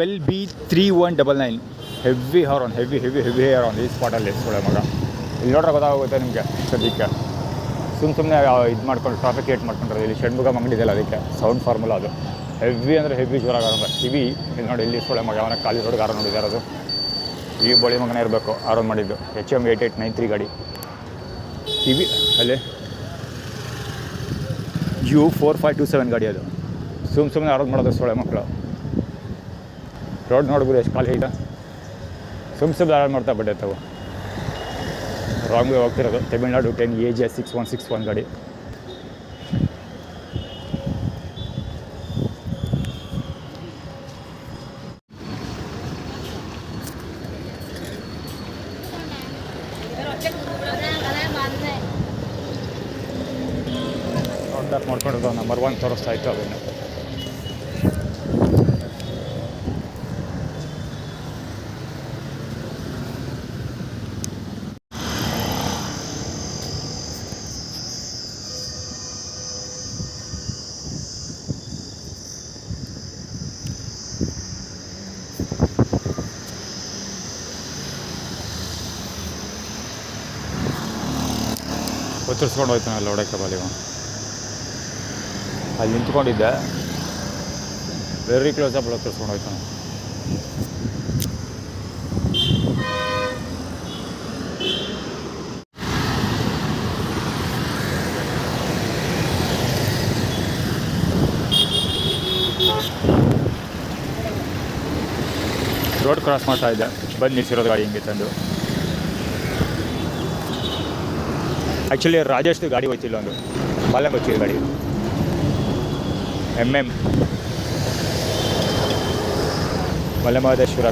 $12B3199 heavy Haran, heavy Haran ಈ ಸ್ಪಾಟಲ್ಲಿ. ಸೊಳ್ಳೆ ಮಗ ಇಲ್ಲಿ ನೋಡ್ರೆ ಗೊತ್ತಾಗುತ್ತೆ ನಿಮಗೆ. ಸದ್ಯಕ್ಕೆ ಸುಮ್ಮನೆ ಇದು ಮಾಡ್ಕೊಂಡು ಟ್ರಾಫಿಕ್ ಏಟ್ ಮಾಡ್ಕೊಂಡಿರೋದು. ಇಲ್ಲಿ ಷಣ್ಮುಗ ಅಂಗಡಿ ಇದೆಯಲ್ಲ, ಅದಕ್ಕೆ ಸೌಂಡ್ ಫಾರ್ಮುಲಾ ಅದು ಹೆವಿ ಅಂದರೆ ಹೆವಿ ಜೋರಾಗಿ ಆರೋನ್. ಕಿವಿ ಇಲ್ಲಿ ನೋಡಿ, ಇಲ್ಲಿ ಸೊಳ್ಳೆ ಮಗ ಅವನ ಖಾಲಿ ರೋಡ್ಗೆ ಆರೋನ್ ನೋಡಿದ್ದಾರೆ. ಅದು ಈ ಬಳಿ ಮಗನೇ ಇರಬೇಕು ಆರೋನ್ ಮಾಡಿದ್ದು. HM 8893 ಗಾಡಿ ಕಿವಿ ಅಲ್ಲೇ U4527 ಗಾಡಿ. ಅದು ಸುಮ್ಮನೆ ಆರೋನ್ ಮಾಡೋದು ಸೊಳ್ಳೆ ಮಕ್ಕಳು. ರೋಡ್ ನೋಡ್ಬೋದು ಎಷ್ಟು ಖಾಲಿ ಐತೆ. ಸುಮ್ಮನೆ ಆರೋನ್ ಮಾಡ್ತಾ ಬಿಟ್ಟೈತವು. ರಾಂಗ್ ವೇ ಹೋಗ್ತಿರೋದು. ತಮಿಳ್ನಾಡು 10 AJ 6161 ಗಾಡಿ. ಮಾಡ್ಕೊಂಡಿರೋದು ನಂಬರ್ 1 ತೋರಿಸ್ತಾ ಇತ್ತು. ಅದನ್ನು ಒತ್ತರಿಸ್ಕೊಂಡು ಹೋಯ್ತಾನಲ್ಲ ಒಡಕ್ಕೆ ಬಾಲಿವ. ಅಲ್ಲಿ ನಿಂತ್ಕೊಂಡಿದ್ದೆ, ವೆರಿ ಕ್ಲೋಸ್ ಅಪ್ ಒತ್ತರಿಸ್ಕೊಂಡು ಹೋಯ್ತಾನೆ. ರೋಡ್ ಕ್ರಾಸ್ ಮಾಡ್ತಾ ಇದ್ದೆ, ಬಂದು ನಿಲ್ಸಿರೋದು ಗಾಡಿ ಹಿಂಗೆ ತಂದು. ಆ್ಯಕ್ಚುಲಿ ರಾಜೇಶ್ದು ಗಾಡಿ ಹೋಯ್ತಿಲ್ಲ, ಒಂದು ಬಾಲೆ ಬಚ್ಚಿದ ಗಾಡಿ MM ಮಲೆಮಹದೇಶ್ವರ.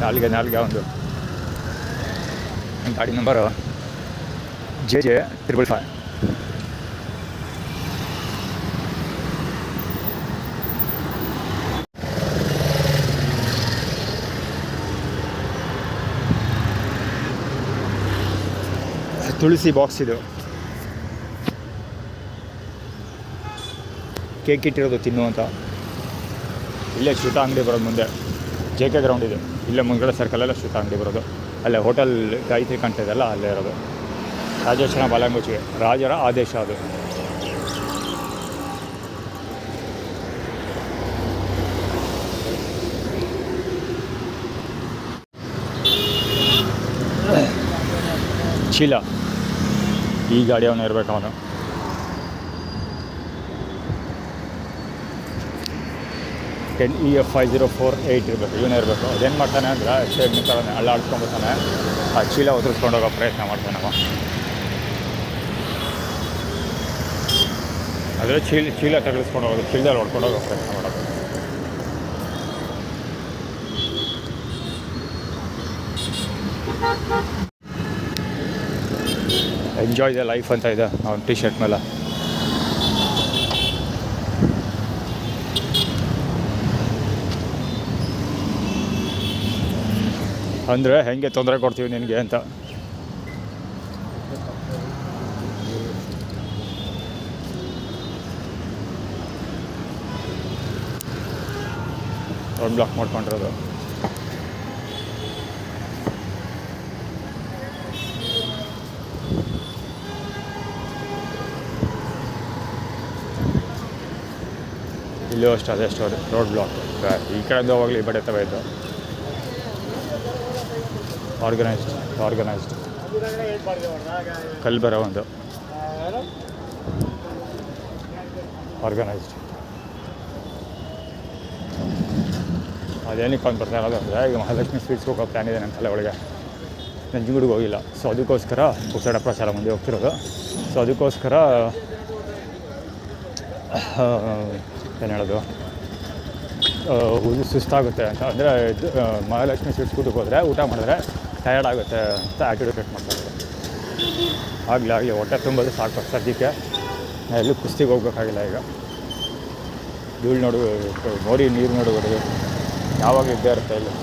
ನಾಲ್ಗೆ ಒಂದು ಗಾಡಿ ನಂಬರು JJ 555. ತುಳಸಿ ಬಾಕ್ಸ್ ಇದು. ಕೇಕ್ ಇಟ್ಟಿರೋದು ತಿನ್ನುವಂಥ. ಇಲ್ಲೇ ಶ್ರುತ ಅಂಗಡಿ ಬರೋದು ಮುಂದೆ JK ಗ್ರೌಂಡ್ ಇದೆ. ಇಲ್ಲೇ ಮುಂದ್ಗಡೆ ಸರ್ಕಲೆಲ್ಲ ಶ್ರುತ ಅಂಗಡಿ ಬರೋದು. ಅಲ್ಲೇ ಹೋಟೆಲ್ ಗಾಯತ್ರಿ ಕಂಠ ಇದೆಲ್ಲ ಅಲ್ಲೇ ಇರೋದು. ರಾಜೇಶ್ವರ ಬಾಲಂಗುಚಿಗೆ ರಾಜರ ಆದೇಶ ಅದು. ಚೀಲ ಈ ಗಾಡಿ ಅವನು ಇರಬೇಕು. ಅವನು EF 5048 ಇರಬೇಕು. ಇವನೇ ಇರಬೇಕು. ಅದೇನು ಮಾಡ್ತಾನೆ ಅಂದರೆ ಅಷ್ಟೇ ನಿಂತಾನೆ, ಅಲ್ಲಾಡ್ಸ್ಕೊಂಡ್ಬಿಡ್ತಾನೆ. ಆ ಚೀಲ ಒದರಿಸ್ಕೊಂಡು ಹೋಗೋ ಪ್ರಯತ್ನ ಮಾಡ್ತಾನೆ. ಆದರೆ ಚೀಲ ತಗಲಿಸ್ಕೊಂಡು ಹೋಗೋದು, ಚೀಲದಲ್ಲಿ ಹೊಡ್ಕೊಂಡು ಹೋಗೋ ಪ್ರಯತ್ನ ಮಾಡೋದು. ಎಂಜಾಯ್ ದ ಲೈಫ್ ಅಂತ ಇದೆ ಅವನ ಟಿ ಶರ್ಟ್ ಮೇಲೆ. ಅಂದರೆ ಹೆಂಗೆ ತೊಂದರೆ ಕೊಡ್ತೀವಿ ನಿನಗೆ ಅಂತ. ರೋಡ್ ಬ್ಲಾಕ್ ಮಾಡ್ಕೊಂಡಿರೋದು. ಇಲ್ಲೂ ಅಷ್ಟು ಅದೇ ಸ್ಟೋರಿ, ರೋಡ್ ಬ್ಲಾಕ್. ಈ ಕಡೆಯಿಂದ ಹೋಗಲಿ ಈ ಬಡೆ ತವ ಇದ್ದು ಆರ್ಗನೈಸ್ಡ್ ಕಲ್ಲು ಬರೋ ಒಂದು ಆರ್ಗನೈಸ್ಡ್. ಅದೇನಕ್ಕೆ ಕೊಂಡು ಬರ್ತಾ ಇರೋದು ಅಂದರೆ ಈಗ ಮಹಾಲಕ್ಷ್ಮಿ ಸ್ವೀಟ್ಸ್ಗೆ ಹೋಗೋ ಪ್ಲ್ಯಾನ್ ಇದೆ ನನ್ನ ತಲೆ ಒಳಗೆ. ನಂಜನಗೂಡಿಗೆ ಹೋಗಿಲ್ಲ, ಸೊ ಅದಕ್ಕೋಸ್ಕರ ಹೊಸಡ ಪ್ರಚಾರ ಮುಂದೆ ಹೋಗ್ತಿರೋದು. ಸೊ ಅದಕ್ಕೋಸ್ಕರ ಏನು ಹೇಳೋದು, ಸುಸ್ತಾಗುತ್ತೆ ಅಂತ. ಅಂದರೆ ಮಹಾಲಕ್ಷ್ಮಿ ಸ್ವೀಟ್ಸ್ ಊಟಕ್ಕೆ ಹೋದರೆ ಊಟ ಮಾಡಿದ್ರೆ ಟಯರ್ಡ್ ಆಗುತ್ತೆ ಅಂತ ಆ್ಯಟಿಟ್ಯೂಡ್ ಕಟ್ ಮಾಡ್ತಾರೆ. ಆಗಲಿ ಹೊಟ್ಟೆ ತುಂಬೋದು ಸಾಕು ಸದ್ಯಕ್ಕೆ. ನಾನು ಎಲ್ಲೂ ಕುಸ್ತಿಗೆ ಹೋಗ್ಬೇಕಾಗಿಲ್ಲ ಈಗ. ಧೂಳು ನೋಡಿ ನೀರು ನೋಡುವುದು ಯಾವಾಗ ಇದ್ದೇ ಇರುತ್ತೆ ಇಲ್ಲಿ.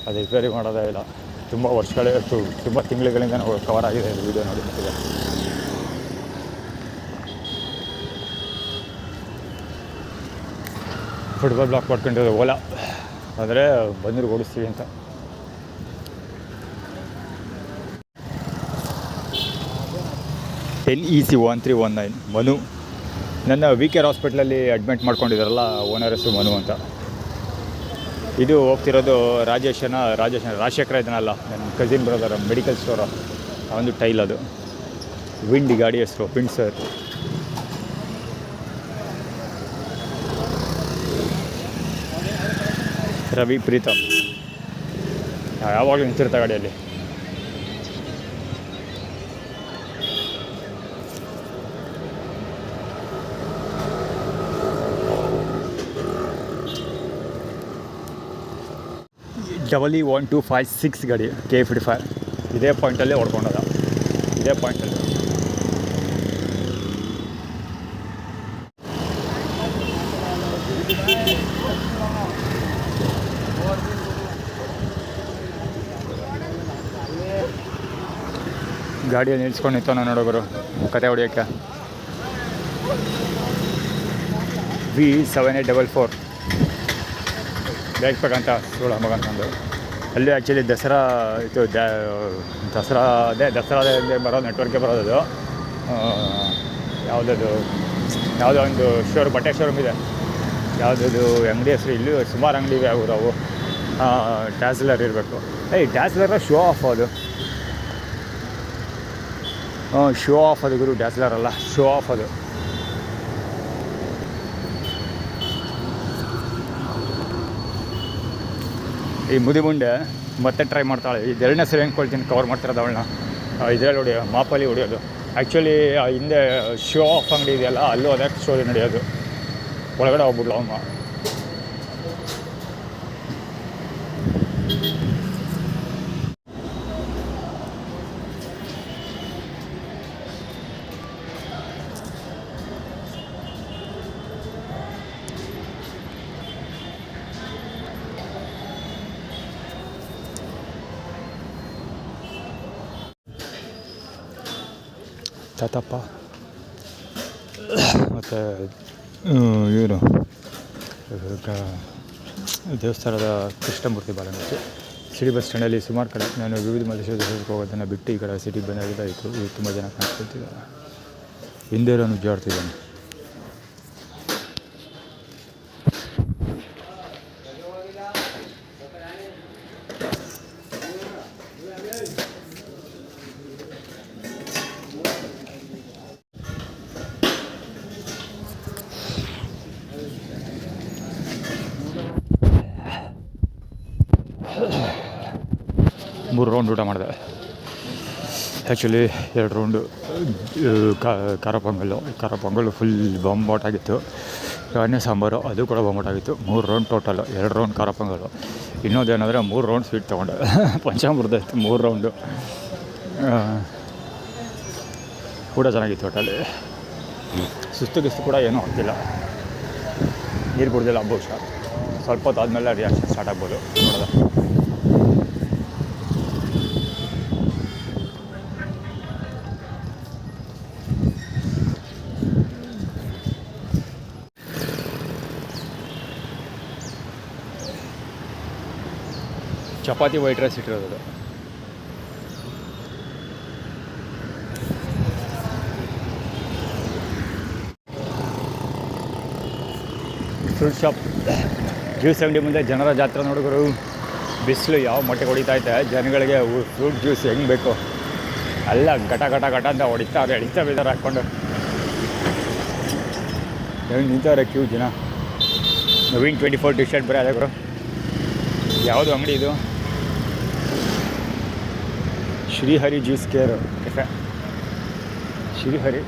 ಅದು ರಿಪೇರಿ ಮಾಡೋದೇ ಇಲ್ಲ. ತುಂಬ ವರ್ಷಗಳೇ ತುಂಬ ತಿಂಗಳುಗಳಿಂದ ಕವರ್ ಆಗಿದೆ ಇದು ವೀಡಿಯೋ ನೋಡಿ. ಫುಟ್ಬಾಲ್ ಬ್ಲಾಕ್ ಮಾಡ್ಕೊಂಡಿರೋದು ಓಲಾ, ಅಂದರೆ ಬಂದರು ಓಡಿಸ್ತೀವಿ ಅಂತ. NEC1319 ಮನು. ನನ್ನ VKR ಹಾಸ್ಪಿಟ್ಲಲ್ಲಿ ಅಡ್ಮಿಟ್ ಮಾಡ್ಕೊಂಡಿದ್ದಾರಲ್ಲ, ಓನರ್ ಹೆಸರು ಮನು ಅಂತ. ಇದು ಹೋಗ್ತಿರೋದು ರಾಜಶೇಖರ ಇದನ್ನಲ್ಲ, ನನ್ನ ಕಸಿನ್ ಬ್ರದರ್ ಮೆಡಿಕಲ್ ಸ್ಟೋರು, ಒಂದು ಟೈಲ್ ಅದು. ವಿಂಡ್ ಗಾಡಿ ಹೆಸರು ಪಿಂಡ್ಸರ್. ರವಿ ಪ್ರೀತಮ್ ಯಾವಾಗಲೂ ನಿಂತಿರ್ತಾ ಗಾಡಿಯಲ್ಲಿ. WE1256 ಗಾಡಿ K55 ಇದೇ ಪಾಯಿಂಟಲ್ಲೇ ಹೊಡ್ಕೊಂಡೋದ. ಇದೇ ಪಾಯಿಂಟಲ್ಲಿ ಗಾಡಿಯಲ್ಲಿ ನಿಲ್ಸ್ಕೊಂಡು ನಿಂತವನ ನೋಡೋರು ಕತೆ ಹೊಡಿಯೋಕ್ಕೆ. V7844 ಬೇಕಂತ ಸುಳ್ಳು ಮಗಂತಂದು. ಅಲ್ಲಿ ಆ್ಯಕ್ಚುಲಿ ದಸರಾ ಇದು ದಸರಾದೇ ಬರೋದು, ನೆಟ್ವರ್ಕೆ ಬರೋದು. ಯಾವುದೋ ಒಂದು ಬಟ್ಟೆ ಶೋರೂಮ್ ಇದೆ, ಯಾವುದದು ಅಂಗಡಿ ಹೆಸರು. ಇಲ್ಲಿ ಸುಮಾರು ಅಂಗಡಿ ಇವೆ ಅವು. ಡ್ಯಾಸ್ಲರ್ ಇರಬೇಕು. ಡ್ಯಾಸ್ಲರ ಶೋ ಆಫ್ ಅದು. ಶೋ ಆಫ್ ಅದು ಗುರು, ಡ್ಯಾಸ್ಲರ್ ಅಲ್ಲ, ಶೋ ಆಫ್ ಅದು. ಈ ಮುದಿಮುಂಡೆ ಮತ್ತೆ ಟ್ರೈ ಮಾಡ್ತಾಳೆ. ಇದು ಎರಡನೇ ಸರಿ ಹೆಂಗೆ ಕವರ್ ಮಾಡ್ತಿರೋದು ಅವಳನ್ನ. ಇದರಲ್ಲಿ ಹೊಡಿಯೋದು, ಮಾಪಲ್ಲಿ ಹೊಡಿಯೋದು. ಆ್ಯಕ್ಚುಲಿ ಹಿಂದೆ ಶೋ ಆಫ್ ಅಂಗಡಿ ಇದೆಯಲ್ಲ, ಅಲ್ಲೂ ಅದೇ ಸ್ಟೋರಿ ನಡೆಯೋದು. ಒಳಗಡೆ ಹೋಗ್ಬಿಡ್ಲು ಅಮ್ಮ. ತಾತಪ್ಪ ಮತ್ತು ಇವರು ದೇವಸ್ಥಾನದ ಕೃಷ್ಣಮೂರ್ತಿ ಬಾಲಂಗಟ್ಟಿ. ಸಿಟಿ ಬಸ್ ಸ್ಟ್ಯಾಂಡಲ್ಲಿ ಸುಮಾರು ಕಡೆ ನಾನು ವಿವಿಧ ಮಲ್ಲೇಶ್ವರಕ್ಕೆ ಹೋಗೋದನ್ನು ಬಿಟ್ಟು ಈ ಕಡೆ ಸಿಟಿಗೆ ಬಂದಾಗಿದ್ದಾಯಿತು. ಇದು ತುಂಬ ಜನ ಕಾಣಿಸ್ಕೊಳ್ತಿದ್ದಾರೆ. ಹಿಂದೆ ನಾನು ಜಾಡ್ತಿದ್ದಾನೆ. ಮೂರು ರೌಂಡ್ ಊಟ ಮಾಡಿದೆ. ಆ್ಯಕ್ಚುಲಿ 2 ರೌಂಡು ಖಾರ ಪೊಂಗಲ್ಲು ಫುಲ್ ಬೊಂಬಾಟಾಗಿತ್ತು. ಅನ್ನ ಸಾಂಬಾರು ಅದು ಕೂಡ ಬೊಂಬಾಟಾಗಿತ್ತು. 3 ರೌಂಡ್ ಟೋಟಲು. 2 ರೌಂಡ್ ಖಾರ ಪೊಂಗಲ್ಲು. ಇನ್ನೊಂದೇನೆಂದರೆ 3 ರೌಂಡ್ ಸ್ವೀಟ್ ತೊಗೊಂಡೆ. ಪಂಚಾಮೃತ ಇತ್ತು 3 ರೌಂಡು. ಊಟ ಚೆನ್ನಾಗಿತ್ತು ಹೋಟೆಲ್. ಸುಸ್ತು ಕೂಡ ಏನೂ ಆಗ್ತಿಲ್ಲ. ನೀರು ಕುಡ್ದಿಲ್ಲ ಬಹುಶಃ. ಸ್ವಲ್ಪ ಹೊತ್ತು ಆದಮೇಲೆ ರಿಯಾಕ್ಷನ್ ಸ್ಟಾರ್ಟ್ ಆಗ್ಬೋದು ನೋಡೋದ. ಚಪಾತಿ ವೈಟ್ ರೈಸ್ ಇಟ್ಟಿರೋದು. ಫ್ರೂಟ್ ಶಾಪ್, ಜ್ಯೂಸ್ ಅಂಗಡಿ ಮುಂದೆ ಜನರ ಜಾತ್ರೆ ನೋಡಿದ್ರು. ಬಿಸಿಲು ಯಾವ ಮಟ್ಟಿಗೆ ಹೊಡಿತೈತೆ ಜನಗಳಿಗೆ. ಫ್ರೂಟ್ ಜ್ಯೂಸ್ ಹೆಂಗೆ ಬೇಕು ಎಲ್ಲ ಘಟ ಅಂತ ಹೊಡಿತಾರೆ, ಎಳಿತಾ ಬೀಳ್ತಾರೆ ಹಾಕ್ಕೊಂಡು. ಹೆಂಗೆ ನಿಂತವ್ರೆ ಕ್ಯೂ ಜನ. ನವೀನ್ 24 ಟಿ ಶರ್ಟ್ ಬರೀ ಅದೇ ಗುರು. ಯಾವುದು ಅಂಗಡಿ ಇದು? Shrihari juice care cafe. Shrihari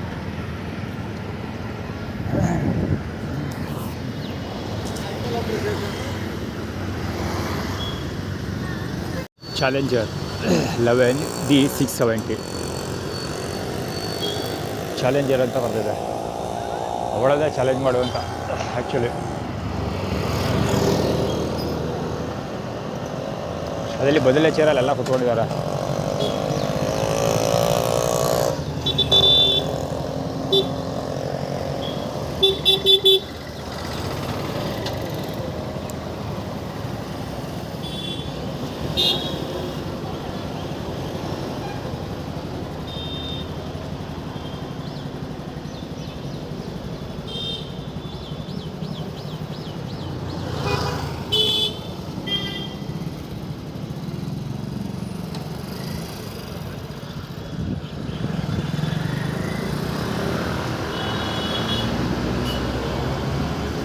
challenger 11D670 challenger ಅಂತ ಬರ್ತಿದೆ. ಅವಳದೇ ಚಾಲೆಂಜ್ ಮಾಡುವಂತ ಆ್ಯಕ್ಚುಲಿ. ಅದರಲ್ಲಿ ಬದಲೇ ಚೇರಲ್ಲೆಲ್ಲ ಕುತ್ಕೊಂಡಿದ್ದಾರೆ.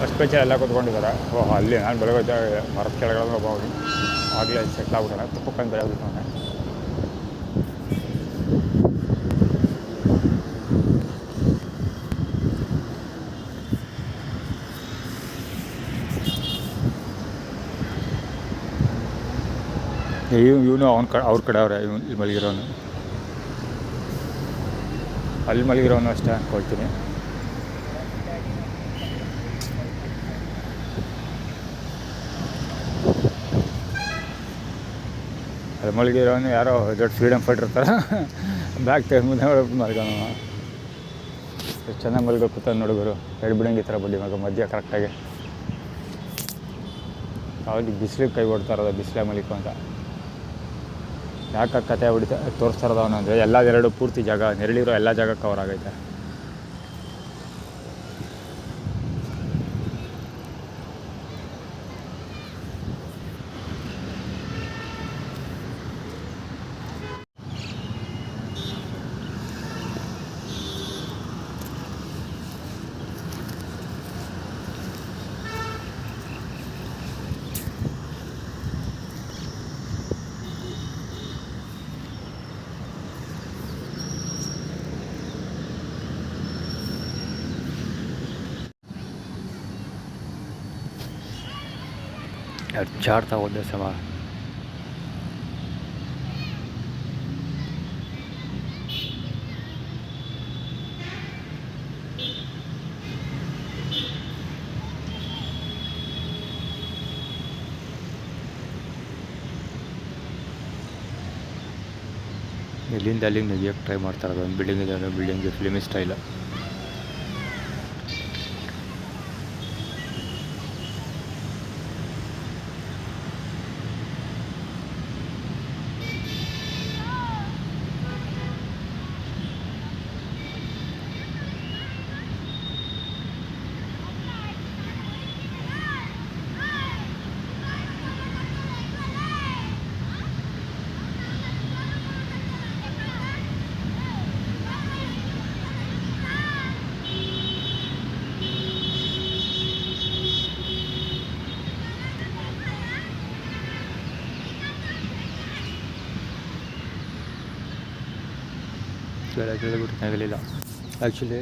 ಫಸ್ಟ್ ಪೇಜಲ್ಲಿ ಎಲ್ಲ ಕೂತ್ಕೊಂಡಿದ್ದಾರೆ. ಓಹ್, ಅಲ್ಲಿ ನಾನು ಬೆಳಗ್ಗೆ ಮರದ ಕೆಳಗಡೆ ಹೋಗ್ಬೋದು. ಆಗಲೇ ಸೆಟ್ಲ್ ಆಗ್ಬಿಟ್ಟಾನೆ. ತುಪ್ಪಕ್ಕಂತ ಬೆಳೆದ್ಬಿಟ್ಟು ಅವನೇ. ಇವನು ಅವ್ರ ಕಡೆ ಅವ್ರೆ. ಇಲ್ಲಿ ಮಲಗಿರೋನು, ಅಲ್ಲಿ ಮಲಗಿರೋನು ಅಷ್ಟೇ ಅಂದ್ಕೊಳ್ತೀನಿ. ಅದು ಮಲಗಿರೋನು ಯಾರೋ ದೊಡ್ಡ ಫ್ರೀಡಮ್ ಫೈಟರ್ ಇರ್ತಾರೆ. ಬ್ಯಾಗ್ ತೆಗೆದು ಮುಂದೆ ಮಲ್ಗೋಣ. ಎಷ್ಟು ಚೆನ್ನಾಗಿ ಮಲ್ಗೋ ಕೂತ ನೋಡಿದ್ರು. ಎರಡು ಬಿಡಂಗಿ ಥರ ಬಡ್ಡಿ ಮಗ ಮಧ್ಯ ಕರೆಕ್ಟಾಗಿ. ಯಾವ್ದು ಬಿಸಿಲಿಗೆ ಕೈ ಹೊಡ್ತಾ ಇರೋದು, ಬಿಸಿಲೇ ಮಲಿಕು ಅಂತ. ಯಾಕೆ ಕತೆ ಹೊಡಿತಾ ತೋರಿಸ್ತಾ ಇರೋದವನು ಅಂದರೆ ಎಲ್ಲದೆರಡು ಪೂರ್ತಿ ಜಾಗ, ನೆರಳಿರೋ ಎಲ್ಲ ಜಾಗ ಕವರ್ ಆಗೈತೆ. ಚಾಡ್ತಾ ಹೋದೆ ಸಮ. ಇಲ್ಲಿಂದ ಅಲ್ಲಿಗೆ ನೆಗೆಯೋಕ್ಕೆ ಟ್ರೈ ಮಾಡ್ತಾ ಇರೋದು. ಒಂದು ಬಿಲ್ಡಿಂಗ್ ಇದೆ, ಬಿಲ್ಡಿಂಗ್ ಫಿಲ್ಮಿ ಸ್ಟೈಲ್. ಗೊತ್ತಾಗಲಿಲ್ಲ ಆ್ಯಕ್ಚುಲಿ.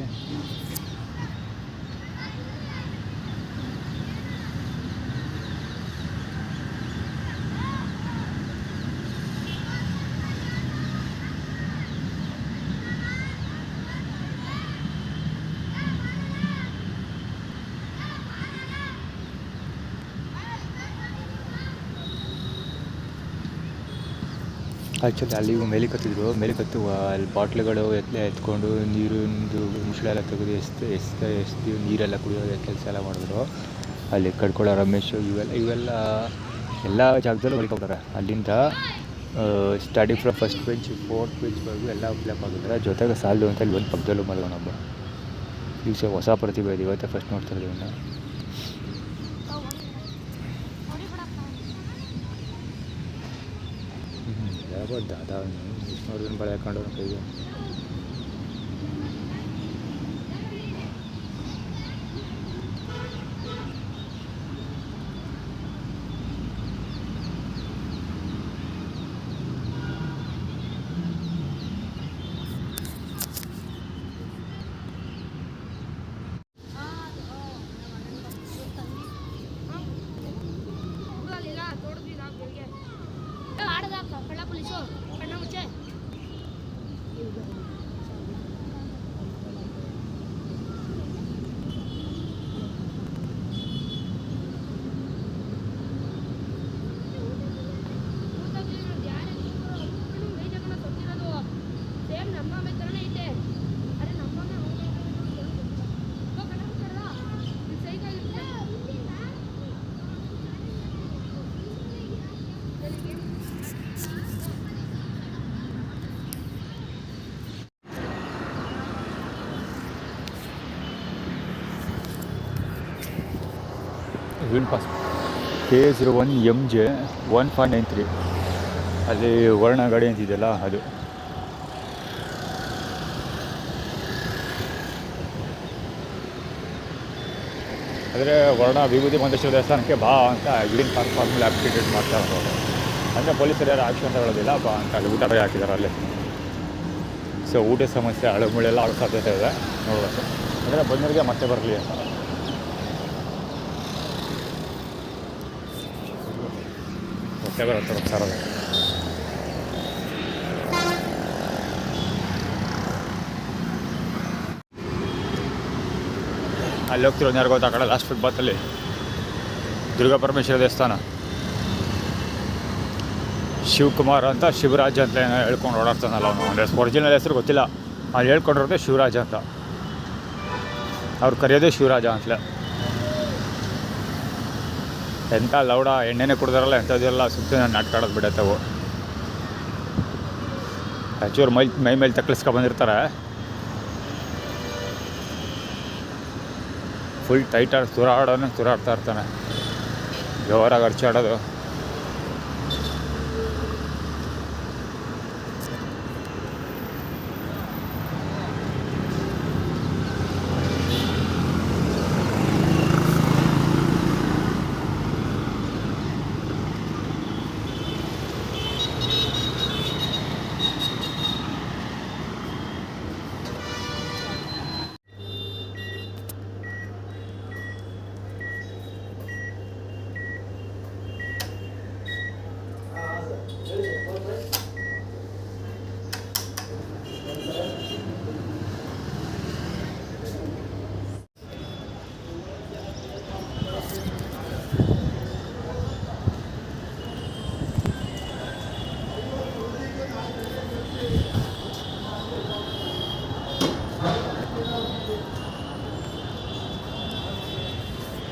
ಆ್ಯಕ್ಚುಲಿ ಅಲ್ಲಿ ಮೇಲೆ ಕತ್ತಿದ್ರು, ಮೇಲೆ ಕತ್ತು ಅಲ್ಲಿ ಬಾಟ್ಲುಗಳು ಎತ್ಕೊಂಡು ನೀರಿಂದು ಮುಚ್ಚಳೆಲ್ಲ ತೆಗೆದು ಎಸ್ದು ನೀರೆಲ್ಲ ಕುಡಿಯೋದು ಕೆಲಸ ಎಲ್ಲ ಮಾಡಿದ್ರು. ಅಲ್ಲಿ ಕಡ್ಕೊಳ್ಳೋ ರಮೇಶ್ ಇವೆಲ್ಲ ಎಲ್ಲ ಜಾಗದಲ್ಲೂ ಮಲ್ಕೊಬಿಟ್ಟಾರೆ. ಅಲ್ಲಿಂದ starting from first bench 4th ಬೆಂಚ್ವರೆಗೂ ಎಲ್ಲ ಫಿಲಪ್ ಆಗಿದ್ದಾರೆ. ಜೊತೆಗೆ ಸಾಲದು ಅಂತ ಇಲ್ಲಿ ಒಂದು ಪಕ್ಕದಲ್ಲೂ ಮಲ್ಗೋಣೊಬ್ಬ. ಈಗ ಹೊಸ ಪ್ರತಿಭೆ ಇದೆ, ಇವತ್ತೇ ಫಸ್ಟ್ ನೋಡ್ತಾ ಇದ್ದೀವಿ. ಇನ್ನು ಹೇಳ್ಬೋದು ಅದ ಇಷ್ಟು ನೋಡಿದ್ರೆ ಬಳೆ ಹಾಕೊಂಡು ಕೈಗೆ ವಿನ್ ಪಾಸ್ K01 MJ 1593 ಅಲ್ಲಿ ವರ್ಣ ಗಾಡಿ ಅಂತಿದೆಯಲ್ಲ ಅದು. ಆದರೆ ವರ್ಣ ವಿಭೂತಿ ಮಂತೇಶ್ವರ ದೇವಸ್ಥಾನಕ್ಕೆ ಬಾ ಅಂತ ಗ್ರೀನ್ ಪಾರ್ಕ್ ಫಾರ್ಮಲ್ಲಿ ಆಪ್ಟಿಟ್ಯೂಡ್ ಮಾಡ್ತಾ ಇರೋದು. ಅಂದರೆ ಪೊಲೀಸರು ಯಾರು ಆಕ್ಷನ್ ತಗೊಳ್ಳೋದಿಲ್ಲ, ಬಾ ಅಂತ ಅಲ್ಲಿ ಊಟ ಹಾಕಿದ್ದಾರೆ ಅಲ್ಲಿ. ಸೊ ಊಟದ ಸಮಸ್ಯೆ ಅಳುಮುಳೆಲ್ಲ ಆಗೋ ಸಾಧ್ಯತೆ ಇದೆ, ನೋಡಬೇಕು. ಅಂದರೆ ಬಂದವರಿಗೆ ಮತ್ತೆ ಬರಲಿ ಅಂತ. ಹೊಟ್ಟೆ ಬರುತ್ತೆ ಸರ್. ಅಲ್ಲಿ ಹೋಗ್ತಿರೋ ಯಾರು ಗೊತ್ತಾ, ಆ ಕಡೆ ಲಾಸ್ಟ್ ಫುಟ್ಬಾತಲ್ಲಿ ದುರ್ಗಾ ಪರಮೇಶ್ವರ ದೇವಸ್ಥಾನ, ಶಿವಕುಮಾರ್ ಅಂತ ಶಿವರಾಜ ಅಂತ ಏನೋ ಹೇಳ್ಕೊಂಡು ಓಡಾಡ್ತಾನಲ್ಲ ಅವನು. ಅಂದರೆ ಒರಿಜಿನಲ್ ಹೆಸರು ಗೊತ್ತಿಲ್ಲ, ಅಲ್ಲಿ ಹೇಳ್ಕೊಂಡಿರೋದೇ ಶಿವರಾಜ ಅಂತ. ಅವ್ರು ಕರೆಯೋದೇ ಶಿವರಾಜ ಅಂತಲೇ. ಎಂಥ ಲೌಡ ಎಣ್ಣೆನೇ ಕುಡ್ದಾರಲ್ಲ, ಎಂಥದ್ದೆಲ್ಲ ಸುತ್ತ ನಾಟಕ ಆಡೋದು ಬಿಡತ್ತವು. ಆ್ಯಕ್ಚುಲಿ ಮೈ ಮೇಲೆ ತಕ್ಕಳಿಸ್ಕೊ ಬಂದಿರ್ತಾರೆ. ಫುಲ್ ಟೈಟಾಗಿ ತುರಾಡ್ತಾ ಇರ್ತಾನೆ, ಜೋರಾಗಿ ಅರ್ಚಾಡೋದು.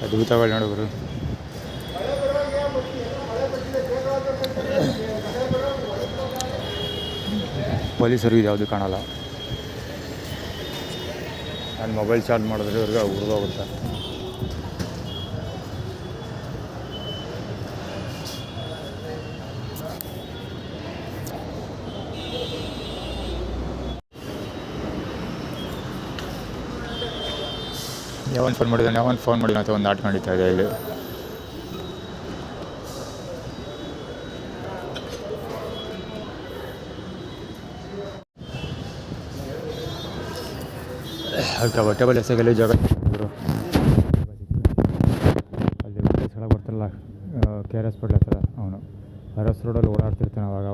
ಅದ್ಭುತಗಳು ನೋಡೋರು. ಪೊಲೀಸರು ಇದು ಯಾವುದು ಕಾಣಲ್ಲ. ನಾನು ಮೊಬೈಲ್ ಚಾರ್ಜ್ ಮಾಡಿದ್ರೆ ಇವ್ರಿಗೆ ಉರಿದೋಗುತ್ತೆ. ಯಾವನ್ ಫೋನ್ ಮಾಡಿದ್ದಾನೆ ಅಂತ ಒಂದು ಆಟ ನಡೀತಾ ಇದೆ ಇಲ್ಲಿ. ಅದಕ್ಕೆ ಹೊಟ್ಟೆಬಲ್ ಎಸೆಗೆಲ್ಲ ಜಾಗ ಅಲ್ಲಿ ಸ್ಥಳ ಬರ್ತಾರಲ್ಲ KRS ಪಟ್ಲ ಹತ್ರ, ಅವನು ಅರಸ್ ರೋಡಲ್ಲಿ ಓಡಾಡ್ತಿರ್ತಾನೆ. ಅವಾಗ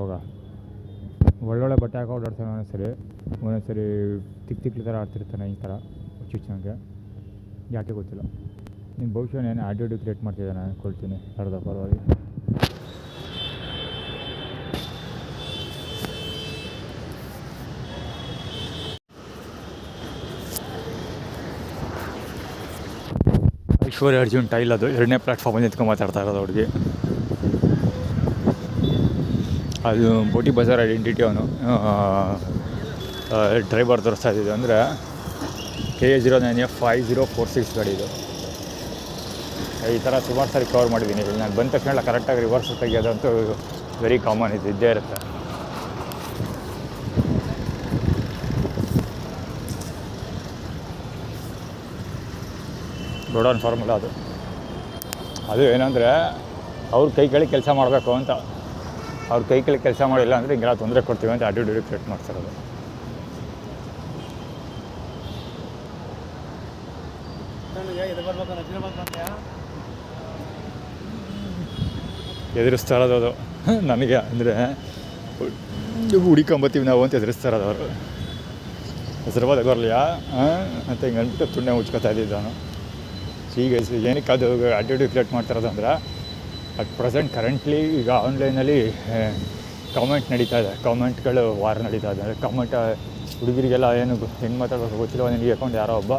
ಒಳ್ಳೊಳ್ಳೆ ಬಟ್ಟೆ ಹಾಕೋ ಓಡಾಡ್ತಾನೆ. ಒಂದೊಂದ್ಸರಿ ತಿಕ್ಲಿ ಥರ ಆಡ್ತಿರ್ತಾನೆ, ಈ ಥರ ಹುಚ್ಚುಚ್ಚಂಗೆ. ಯಾಕೆ ಗೊತ್ತಿಲ್ಲ. ನೀನು ಬಹುಶಃ ನಾನು ಆಡಿಯೋ ಕ್ರಿಯೇಟ್ ಮಾಡ್ತಿದ್ದಾನೆ ಅನ್ಕೊಳ್ತೀನಿ ಅರ್ಧ ಪರವಾಗಿ. ಐಶ್ವರ್ಯ ಅರ್ಜುನ್ ಟೈಲ್ ಅದು 2ನೇ ಪ್ಲ್ಯಾಟ್ಫಾರ್ಮಲ್ಲಿ ನಿಂತ್ಕೊಂಡು ಮಾತಾಡ್ತಾ ಇರೋದು ಅವ್ರಿಗೆ. ಅದು ಬೋಟಿ ಬಜಾರ್ ಐಡೆಂಟಿಟಿ ಅವನು ಡ್ರೈವರ್ ತೋರಿಸ್ತಾ ಇದ್ದಿದ್ದು. ಅಂದರೆ KA09F5046 ಗಾಡಿ ಇದು. ಈ ಥರ ಸುಮಾರು ಸಾರಿ ಕವರ್ ಮಾಡಿದ್ದೀನಿ. ನಾನು ಬಂದ ತಕ್ಷಣ ಕರೆಕ್ಟಾಗಿ ರಿವರ್ಸ್ ತೆಗಿಯೋದಂತೂ ವೆರಿ ಕಾಮನ್ ಇದ್ದೇ ಇರುತ್ತೆ. ಗೋಡೌನ್ ಫಾರ್ಮುಲಾ ಅದು ಏನಂದರೆ ಅವ್ರ ಕೈ ಕೆಳಗೆ ಕೆಲಸ ಮಾಡಬೇಕು ಅಂತ. ಅವ್ರ ಕೈ ಕೆಳಗೆ ಕೆಲಸ ಮಾಡಿಲ್ಲ ಅಂದರೆ ಹಿಂಗೆಲ್ಲ ತೊಂದರೆ ಕೊಡ್ತೀವಿ ಅಂತ ಆಟಿಟ್ಯೂಡ್ ಕ್ರಿಯೇಟ್ ಮಾಡ್ತಿರೋದು. ಎದುರಿಸ್ತಾ ಇರೋದು ಅದು ನನಗೆ. ಅಂದರೆ ಹುಡಿಕೊಂಬತ್ತೀವಿ ನಾವು ಅಂತ ಎದುರಿಸ್ತಾ ಇರೋದು ಅವರು. ಹೆಸರುವಾದ ಬರಲಿಯಾ ಅಂತ ಹಿಂಗೆ ಅಂದ್ಬಿಟ್ಟು ತುಣ್ಣೆ ಮುಚ್ಕೋತಾ ಇದ್ದಿದ್ದು ನಾನು. ಈಗ ಏನಕ್ಕೆ ಅದು ಆಟಿಟ್ಯೂಡ್ ಕ್ರಿಯೇಟ್ ಮಾಡ್ತಿರೋದು ಅಂದರೆ ಅಟ್ ಪ್ರೆಸೆಂಟ್ ಕರೆಂಟ್ಲಿ ಈಗ ಆನ್ಲೈನಲ್ಲಿ ಕಾಮೆಂಟ್ ನಡೀತಾ ಇದೆ. ಕಾಮೆಂಟ್ಗಳು ವಾರ ನಡೀತಾ ಇದೆ. ಕಾಮೆಂಟ್ ಹುಡುಗರಿಗೆಲ್ಲ ಏನು ಹೆಂಗೆ ಮಾತಾಡಬೇಕು ಗೊತ್ತಿಲ್ಲ. ನನಗೆ ಹಾಕೊಂಡು ಯಾರೋ ಒಬ್ಬ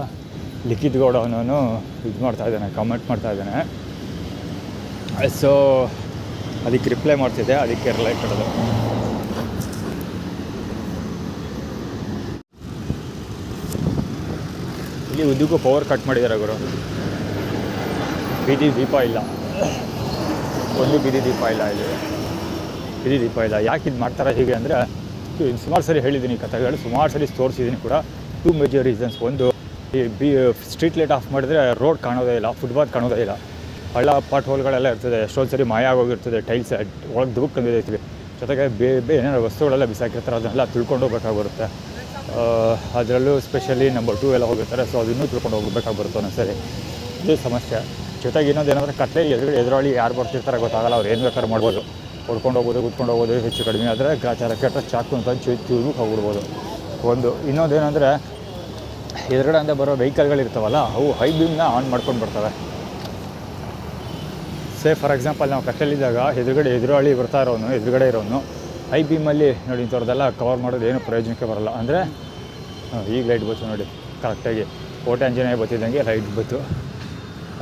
ಲಿಖಿತ್ ಗೌಡ ಅವನು ಇದು ಮಾಡ್ತಾಯಿದ್ದಾನೆ, ಕಾಮೆಂಟ್ ಮಾಡ್ತಾಯಿದ್ದಾನೆ. ಸೊ ಅದಕ್ಕೆ ರಿಪ್ಲೈ ಮಾಡ್ತಿದ್ದೆ, ಅದಕ್ಕೆ ರಿಲೇಟೆಡ್ ಅದು. ಇಲ್ಲಿ ಉದ್ದಕ್ಕೂ ಪವರ್ ಕಟ್ ಮಾಡಿದ್ದಾರೆ ಗುರು. ಬೀದಿ ದೀಪ ಇಲ್ಲ, ಒಂದು ಬೀದಿ ದೀಪ ಇಲ್ಲ ಇಲ್ಲಿ. ಬೀದಿ ದೀಪ ಇಲ್ಲ. ಯಾಕೆ ಇದು ಮಾಡ್ತಾರೆ ಹೀಗೆ ಅಂದರೆ ಸುಮಾರು ಸರಿ ಹೇಳಿದ್ದೀನಿ ಕಥೆಗಳು, ಸುಮಾರು ಸರಿ ತೋರಿಸಿದ್ದೀನಿ ಕೂಡ. 2 ಮೇಜರ್ ರೀಸನ್ಸ್. ಒಂದು, ಈ ಸ್ಟ್ರೀಟ್ ಲೈಟ್ ಆಫ್ ಮಾಡಿದ್ರೆ ರೋಡ್ ಕಾಣೋದೇ ಇಲ್ಲ, ಫುಟ್ಪಾತ್ ಕಾಣೋದೇ ಇಲ್ಲ. ಹಳ್ಳ ಪಾಟ್ ಹೋಲ್ಗಳೆಲ್ಲ ಇರ್ತದೆ, ಎಷ್ಟೊಂದು ಸರಿ ಮಾಯ ಆಗೋಗಿರ್ತದೆ, ಟೈಲ್ಸ್ ಒಳಗೆ ದುಬುಕ್ ತಂದಿರ್ತೀವಿ. ಜೊತೆಗೆ ಏನಾದ್ರು ವಸ್ತುಗಳೆಲ್ಲ ಬಿಸಾಕಿರ್ತಾರೆ, ಅದನ್ನೆಲ್ಲ ತಿಳ್ಕೊಂಡು ಹೋಗ್ಬೇಕಾಗಿ ಬರುತ್ತೆ. ಅದರಲ್ಲೂ ಸ್ಪೆಷಲಿ ನಂಬರ್ 2 ಎಲ್ಲ ಹೋಗಿರ್ತಾರೆ. ಸೊ ಅದನ್ನೂ ತಿಳ್ಕೊಂಡು ಹೋಗ್ಬೇಕಾಗಿ ಬರುತ್ತೆ ಒಂದೊಂದ್ಸರಿ. ಇದು ಸಮಸ್ಯೆ. ಜೊತೆಗೆ ಇನ್ನೊಂದು ಏನಂದರೆ ಕತ್ಲೆ ಎದುರಾಳಿ ಯಾರು ಬರ್ತಿರ್ತಾರೆ ಗೊತ್ತಾಗಲ್ಲ. ಅವ್ರು ಏನು ಬೇಕಾದ್ರೂ ಮಾಡ್ಬೋದು. ಹೊಡ್ಕೊಂಡು ಹೋಗ್ಬೋದು, ಕುತ್ಕೊಂಡು ಹೋಗ್ಬೋದು. ಹೆಚ್ಚು ಕಡಿಮೆ ಆದರೆ ಚಾರಕ್ಕೆ ಚಾಕು ಅಂತ ತಿರುಗಿ ಹೋಗ್ಬಿಡ್ಬೋದು. ಒಂದು ಇನ್ನೊಂದು ಏನಂದರೆ ಎದುರುಗಡೆಯಿಂದ ಬರೋ ವೆಹಿಕಲ್ಗಳಿರ್ತಾವಲ್ಲ, ಅವು ಹೈ ಬೀಮ್ನ ಆನ್ ಮಾಡ್ಕೊಂಡು ಬರ್ತವೆ. ಫಾರ್ ಎಕ್ಸಾಂಪಲ್ ನಾವು ಕತ್ತಲಿದ್ದಾಗ ಎದುರಾಳಿ ಬರ್ತಾ ಇರೋನು, ಎದುರುಗಡೆ ಇರೋನು ಹೈ ಬೀಮಲ್ಲಿ ನೋಡಿ ಇಂಥವ್ರದ್ದೆಲ್ಲ ಕವರ್ ಮಾಡೋದು ಏನು ಪ್ರಯೋಜನಕ್ಕೆ ಬರೋಲ್ಲ. ಅಂದರೆ ಈಗ ಲೈಟ್ ಬಂತು ನೋಡಿ ಕರೆಕ್ಟಾಗಿ, ಕೋಟೆ ಆಂಜನೇಯ ಬತ್ತಿದ್ದಂಗೆ ಲೈಟ್ ಬಂತು.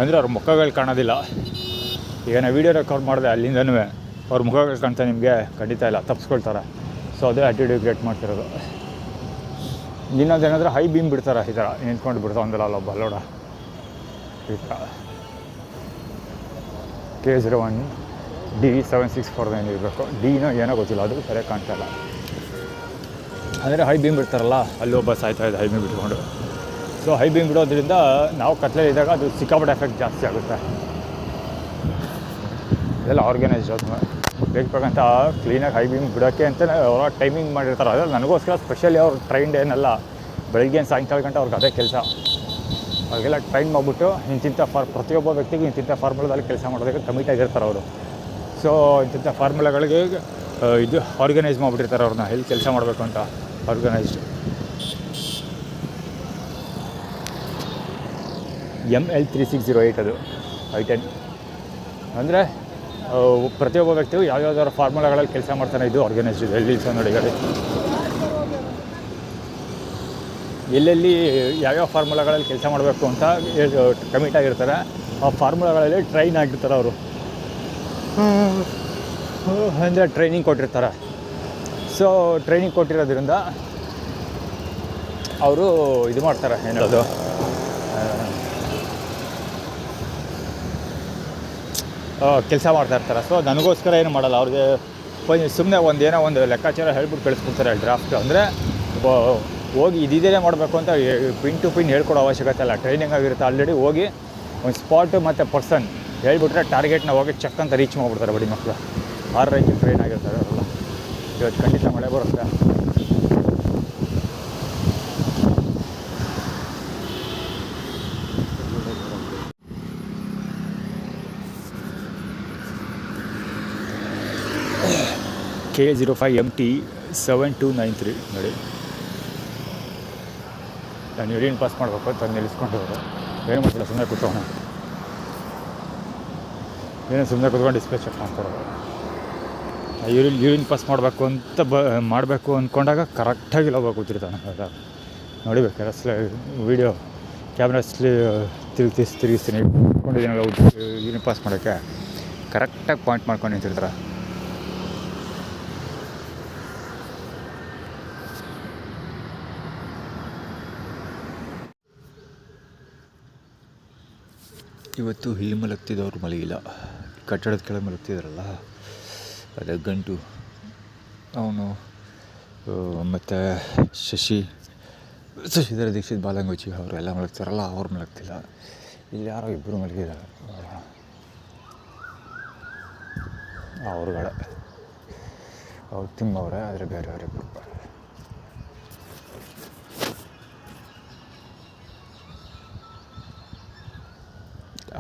ಅಂದರೆ ಅವ್ರ ಮುಖಗಳು ಕಾಣೋದಿಲ್ಲ. ಈಗ ನಾವು ವೀಡಿಯೋ ರೆಕಾರ್ಡ್ ಮಾಡಿದೆ ಅಲ್ಲಿಂದನೂ ಅವ್ರ ಮುಖಗಳು ಕಾಣ್ತಾ ನಿಮಗೆ ಖಂಡಿತ ಇಲ್ಲ, ತಪ್ಪಿಸ್ಕೊಳ್ತಾರೆ. ಸೊ ಅದೇ ಆಟಿಟ್ಯೂಡ್ ಕ್ರಿಯೇಟ್ ಮಾಡ್ತಿರೋದು. ಇನ್ನೊಂದೇನಾದರೂ ಹೈ ಬೀಮ್ ಬಿಡ್ತಾರೆ, ಈ ಥರ ನಿಂತ್ಕೊಂಡು ಬಿಡ್ತಾವೆ ಒಂದಲ್ಲ ಅಲ್ಲೊಬ್ಬ ಅಲ್ಲೋಡ. ಈ ಥರ K01D7649 ಇರಬೇಕು. ಡಿನೋ ಏನೋ ಗೊತ್ತಿಲ್ಲ, ಅದು ಸರಿಯಾಗಿ ಕಾಣ್ತಾ ಇಲ್ಲ. ಅಂದರೆ ಹೈ ಬೀಮ್ ಬಿಡ್ತಾರಲ್ಲ, ಅಲ್ಲಿ ಒಬ್ಬ ಸಾಯ್ತಾ ಇದೆ ಹೈ ಬೀಮ್ ಬಿಟ್ಕೊಂಡು. ಸೊ ಹೈ ಬೀಮ್ ಬಿಡೋದ್ರಿಂದ ನಾವು ಕತ್ಲೆಯಿದ್ದಾಗ ಅದು ಸಿಕ್ಕಾಪಟ್ಟೆ ಎಫೆಕ್ಟ್ ಜಾಸ್ತಿ ಆಗುತ್ತೆ. ಇದೆಲ್ಲ ಆರ್ಗನೈಸ್ಡ್. ಅದು ಬೇಕಂತ ಕ್ಲೀನಾಗಿ ಹೈ ಬೀಮ್ ಬಿಡೋಕ್ಕೆ ಅಂತ ಅವ್ರ ಟೈಮಿಂಗ್ ಮಾಡಿರ್ತಾರೆ. ಅದ್ರಲ್ಲಿ ನನಗೋಸ್ಕರ ಸ್ಪೆಷಲಿ ಅವ್ರು ಟ್ರೈನ್ಡ್ ಏನಲ್ಲ. ಬೆಳಗ್ಗೆ ಸಾಯಂಕಾಲ ಗಂಟೆ ಅವ್ರಿಗೆ ಅದೇ ಕೆಲಸ. ಅವ್ರಿಗೆಲ್ಲ ಟ್ರೈನ್ ಮಾಡಿಬಿಟ್ಟು ಇಂತಿಂಥ ಪ್ರತಿಯೊಬ್ಬ ವ್ಯಕ್ತಿಗೂ ಇಂತಿಂಥ ಫಾರ್ಮುಲಾದಲ್ಲಿ ಕೆಲಸ ಮಾಡೋದಕ್ಕೆ ಕಮಿಟ್ ಆಗಿರ್ತಾರೆ ಅವರು. ಸೊ ಇಂತಿಂಥ ಫಾರ್ಮುಲಾಗಳಿಗೆ ಇದು ಆರ್ಗನೈಸ್ ಮಾಡಿಬಿಟ್ಟಿರ್ತಾರೆ ಅವ್ರನ್ನ, ಎಲ್ಲಿ ಕೆಲಸ ಮಾಡಬೇಕು ಅಂತ ಆರ್ಗನೈಸ್ಡ್. ML3608 ಅದು I10. ಅಂದರೆ ಪ್ರತಿಯೊಬ್ಬ ವ್ಯಕ್ತಿಗೂ ಯಾವ್ಯಾವ್ದಾದ್ರು ಫಾರ್ಮುಲಾಗಳಲ್ಲಿ ಕೆಲಸ ಮಾಡ್ತಾನೆ. ಇದು ಆರ್ಗನೈಸ್ಡ್ ಇದೆ. ಎಲ್ಲಿ ನೋಡಿ ಗಾಡಿ ಎಲ್ಲೆಲ್ಲಿ ಯಾವ್ಯಾವ ಫಾರ್ಮುಲಾಗಳಲ್ಲಿ ಕೆಲಸ ಮಾಡಬೇಕು ಅಂತ ಕಮಿಟ್ ಆಗಿರ್ತಾರೆ. ಆ ಫಾರ್ಮುಲಾಗಳಲ್ಲಿ ಟ್ರೈನ್ ಆಗಿರ್ತಾರೆ ಅವರು. ಅಂದರೆ ಟ್ರೈನಿಂಗ್ ಕೊಟ್ಟಿರ್ತಾರೆ. ಸೊ ಟ್ರೈನಿಂಗ್ ಕೊಟ್ಟಿರೋದ್ರಿಂದ ಅವರು ಇದು ಮಾಡ್ತಾರೆ, ಏನು ಹೇಳೋದು, ಕೆಲಸ ಮಾಡ್ತಾಯಿರ್ತಾರೆ. ಸೊ ನನಗೋಸ್ಕರ ಏನು ಮಾಡಲ್ಲ. ಅವ್ರಿಗೆ ಸುಮ್ಮನೆ ಒಂದೇನೋ ಒಂದು ಲೆಕ್ಕಾಚಾರ ಹೇಳ್ಬಿಟ್ಟು ಕಳಿಸ್ಕೊಡ್ತಾರೆ ಡ್ರಾಫ್ಟ್. ಅಂದರೆ ಹೋಗಿ ಇದಿದೇ ಮಾಡಬೇಕು ಅಂತ ಪಿನ್ ಟು ಪಿನ್ ಹೇಳ್ಕೊಡೋ ಅವಶ್ಯಕತೆ ಇಲ್ಲ. ಟ್ರೈನಿಂಗ್ ಆಗಿರುತ್ತೆ ಆಲ್ರೆಡಿ. ಹೋಗಿ ಒಂದು ಸ್ಪಾಟು ಮತ್ತು ಪರ್ಸನ್ ಹೇಳ್ಬಿಟ್ರೆ ಟಾರ್ಗೆಟ್ನ ಹೋಗಿ ಚೆಕ್ ಅಂತ ರೀಚ್ ಮಾಡಿಬಿಡ್ತಾರೆ ಬಡಿ ಮಕ್ಕಳು. ಆ ರೇಂಜಿಗೆ ಟ್ರೈನ್ ಆಗಿರ್ತಾರೆ ಅವರೆಲ್ಲ. ಇವತ್ತು ಖಂಡಿತ ಮಳೆ ಬರುತ್ತೆ. K05MT7293 ನೋಡಿ. ನಾನು ಯೂರಿನ್ ಪಾಸ್ ಮಾಡಬೇಕು ಅಂತ ನಿಲ್ಲಿಸ್ಕೊಂಡು ಹೋಗೋದು. ಏನು ಮಾಡ್ತಿಲ್ಲ, ಸುಮ್ಮನೆ ಕೂತ್ಕೋಣ. ಏನೋ ಸುಮ್ಮನೆ ಕೂತ್ಕೊಂಡು ಡಿಸ್ಪ್ಲೇ ಚೆಕ್ ಮಾಡ್ಕೊಡೋದು. ಯೂರಿನ್ ಪಾಸ್ ಮಾಡಬೇಕು ಅಂತ ಮಾಡಬೇಕು ಅಂದ್ಕೊಂಡಾಗ ಕರೆಕ್ಟಾಗಿ ಹೋಗಿ ಕೂತಿರ್ತಾನೆ. ನೋಡಿಬೇಕಾದ್ರೆ ವೀಡಿಯೋ ಕ್ಯಾಮ್ರಾ ತಿರುಗಿಸ್ತೀನಿ ಇಟ್ಕೊಂಡಿದ್ದೀನಿ ಯೂನಿಟ್ ಪಾಸ್ ಮಾಡೋಕ್ಕೆ ಕರೆಕ್ಟಾಗಿ ಪಾಯಿಂಟ್ ಮಾಡ್ಕೊಂಡು ನಿಂತಿರ್ತಾರೆ. ಇವತ್ತು ಇಲ್ಲಿ ಮಲಗ್ತಿದ್ದವ್ರು ಮಲಗಿಲ್ಲ, ಕಟ್ಟಡದ ಕೆಳಗೆ ಮಲಗ್ತಿದ್ದಾರಲ್ಲ ಅದೇ ಗಂಟು ಅವನು ಮತ್ತು ಶಶಿಧರ ದೀಕ್ಷಿತ್ ಬಾಲಂಗುಚಿ ಅವರೆಲ್ಲ ಮಲಗ್ತಾರಲ್ಲ ಅವ್ರು ಮಲಗ್ತಿಲ್ಲ. ಇಲ್ಲಿ ಯಾರೋ ಇಬ್ಬರು ಮಲಗಿದ್ದಾರೆ ಅವ್ರುಗಳೇ, ಅವ್ರು ತಿಮ್ಮವ್ರೆ, ಆದರೆ ಬೇರೆಯವರಿಬ್ಬರು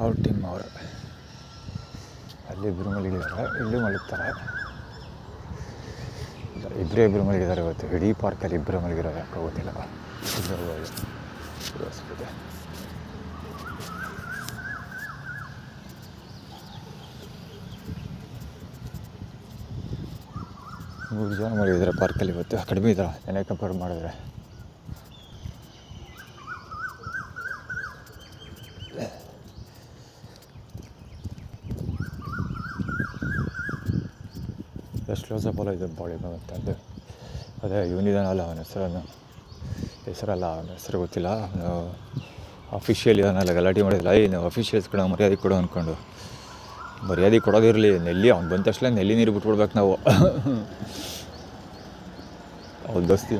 ಅವ್ರ ಟೀಮ್ ಅವರೇ. ಅಲ್ಲಿ ಇಬ್ಬರು ಮಲಗಿದ್ದಾರೆ, ಇಲ್ಲೂ ಮಲಗ್ತಾರೆ. ಇಬ್ಬರು ಮಲಗಿದ್ದಾರೆ ಇವತ್ತು ಇಡೀ ಪಾರ್ಕಲ್ಲಿ ಇಬ್ಬರು ಮಲಗಿರೋದು ಯಾಕೆ ಗೊತ್ತಿಲ್ಲ. ಇದೆ 3 ಜನ ಮಲಗಿದ್ದಾರೆ ಪಾರ್ಕಲ್ಲಿ ಇವತ್ತು. ಕಡಿಮೆ ಇದ್ದಾರೆ ನೆನೆ ಕಂಪೇರ್ ಮಾಡಿದ್ರೆ. ಎಷ್ಟು ಕ್ಲೋಸಪ್ ಅಲ್ಲ ಇದೆ ಬಾಡಿ ಅಂತಂದು. ಅದೇ ಇವನಿದಾನಲ್ಲ ಅವನ ಹೆಸರಲ್ಲ ಅವನ ಹೆಸರು ಗೊತ್ತಿಲ್ಲ. ಅಫಿಷಿಯಲ್ ಇದಾನಲ್ಲ ಗಲಾಟೆ ಮಾಡಿದಿಲ್ಲ, ಏನು ಅಫಿಷಿಯಲ್ಸ್ ಕೂಡ ಮರ್ಯಾದೆ ಕೊಡು ಅಂದ್ಕೊಂಡು. ಮರ್ಯಾದೆ ಕೊಡೋದಿರಲಿ, ನೆಲ್ಲಿ ಅವ್ನು ಬಂದ ತಕ್ಷಣ ನೆಲ್ಲಿ ನೀರು ಬಿಟ್ಬಿಡ್ಬೇಕು ನಾವು. ಅವ್ನು ದೋಸ್ತಿ